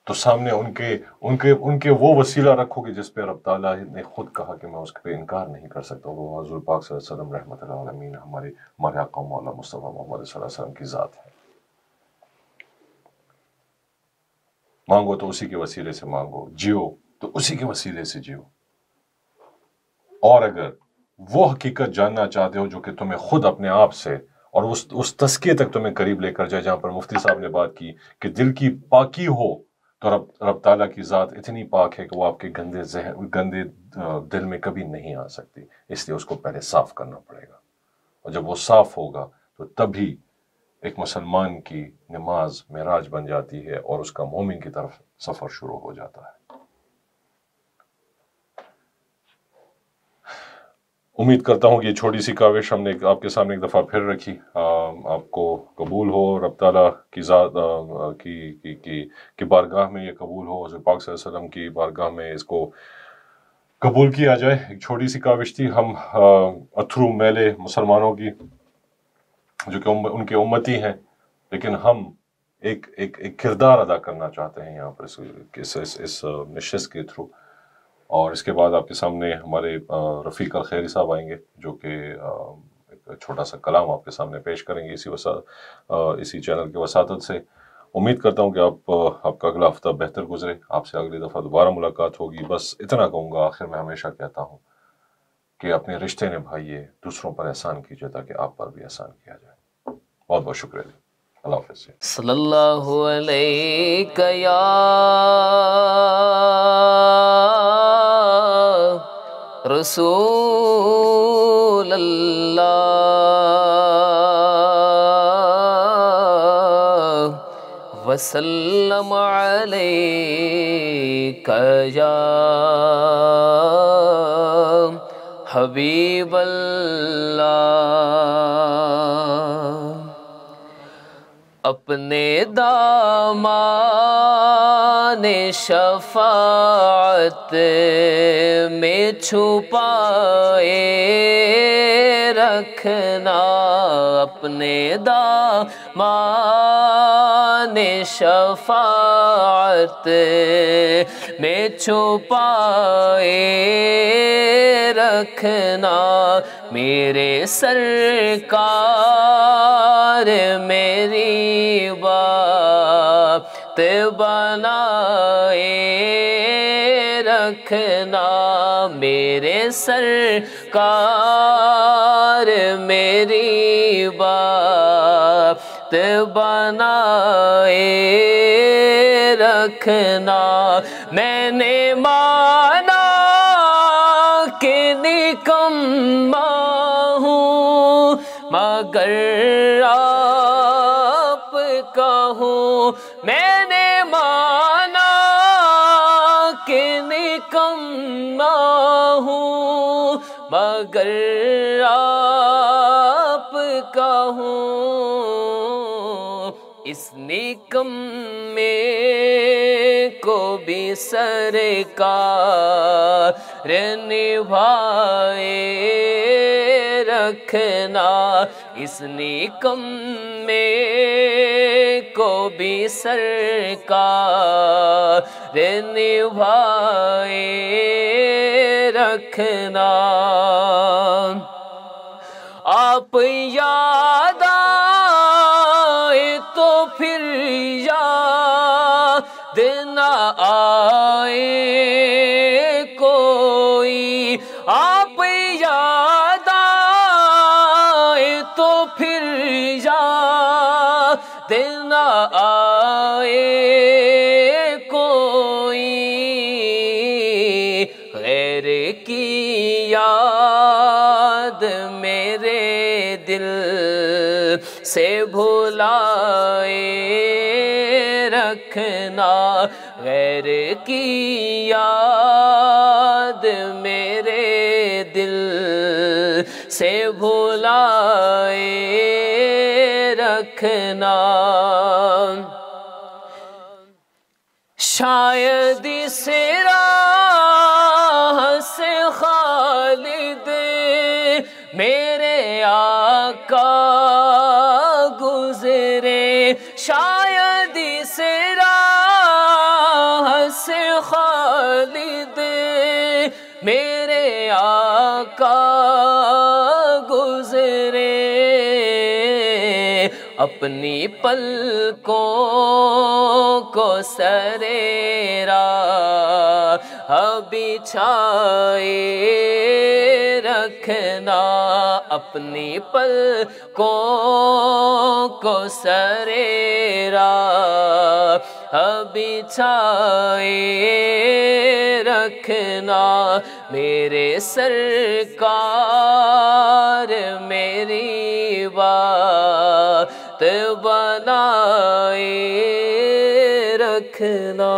Speaker 1: تو سامنے ان کے وہ وسیلہ رکھو کہ جس پہ رب تعالیٰ نے خود کہا کہ میں اس پہ انکار نہیں کر سکتا. وہ حضور پاک صلی اللہ علیہ وسلم رحمۃ اللہ عالمین ہمارے آقا مولا مصطفیٰ محمد صلی اللہ علیہ وسلم کی ذات ہے. مانگو تو اسی کے وسیلے سے مانگو، جیو تو اسی کے وسیلے سے جیو. اور اگر وہ حقیقت جاننا چاہتے ہو جو کہ تمہیں خود اپنے آپ سے اور اس تزکیے تک تمہیں قریب لے کر جائے، جہاں پر مفتی صاحب نے بات کی کہ دل کی پاکی ہو، تو رب تعالیٰ کی ذات اتنی پاک ہے کہ وہ آپ کے گندے دل میں کبھی نہیں آ سکتی. اس لیے اس کو پہلے صاف کرنا پڑے گا، اور جب وہ صاف ہوگا تو تبھی ایک مسلمان کی نماز معراج بن جاتی ہے اور اس کا مومن کی طرف سفر شروع ہو جاتا ہے۔ امید کرتا ہوں کہ یہ چھوٹی سی کاوش ہم نے آپ کے سامنے ایک دفعہ پھر رکھی، آپ کو قبول ہو، رب تعالیٰ کی ذات کی بارگاہ میں یہ قبول ہو، حضور پاک صلی اللہ علیہ وسلم کی بارگاہ میں اس کو قبول کیا جائے۔ ایک چھوٹی سی کاوش تھی، ہم اتھرو میلے مسلمانوں کی جو کہ ان کے امتی ہیں، لیکن ہم ایک کردار ادا کرنا چاہتے ہیں یہاں پر اس نشست کے تھرو۔ اور اس کے بعد آپ کے سامنے ہمارے رفیق الخیری صاحب آئیں گے جو کہ ایک چھوٹا سا کلام آپ کے سامنے پیش کریں گے اسی چینل کی وساطت سے۔ امید کرتا ہوں کہ آپ کا اگلا ہفتہ بہتر گزرے، آپ سے اگلی دفعہ دوبارہ ملاقات ہوگی۔ بس اتنا کہوں گا، آخر میں ہمیشہ کہتا ہوں کہ اپنے رشتے نبھائیے، دوسروں پر احسان کیجیے تاکہ آپ پر بھی احسان کیا جائے۔ بہت بہت شکریہ جی، اللہ حافظ۔
Speaker 4: صلی اللہ علیہ یا رسول اللہ وسلم علیک یا حبیب اللہ۔ اپنے دامان شفاعت میں چھپائے رکھنا، اپنے دامان شفاعت میں چھپائے رکھنا، میرے سرکار میری بات بنائے رکھنا، میرے سرکار میری بات بنائے رکھنا۔ میں نے مانا کہ نکما ہوں مگر آپ کا ہوں، میں نے مانا کہ نکما ہوں مگر آپ کا ہوں، اس نکمے کو بھی سرکار نبھائے رکھنا، اس نکمے کو بھی سرکار نبھائے رکھنا۔ آپ یاد آئے تو پھر یاد نہ آئے کوئی، آپ یاد آئے تو پھر یاد نہ آئے کوئی، غیر کی یاد میرے دل سے بھلائے رکھنا، غیر کی یاد میرے دل سے بھلائے رکھنا۔ شاید اس راہ سے خالد میرے آقا گزرے، شاید اس راہ سے خالد میرے آقا گزرے، اپنی پلکوں کو سرے راہ بچھائے رکھنا، اپنی پلکوں کو سرے راہ بچھائے رکھنا، میرے سرکار میری بات بنائے رکھنا.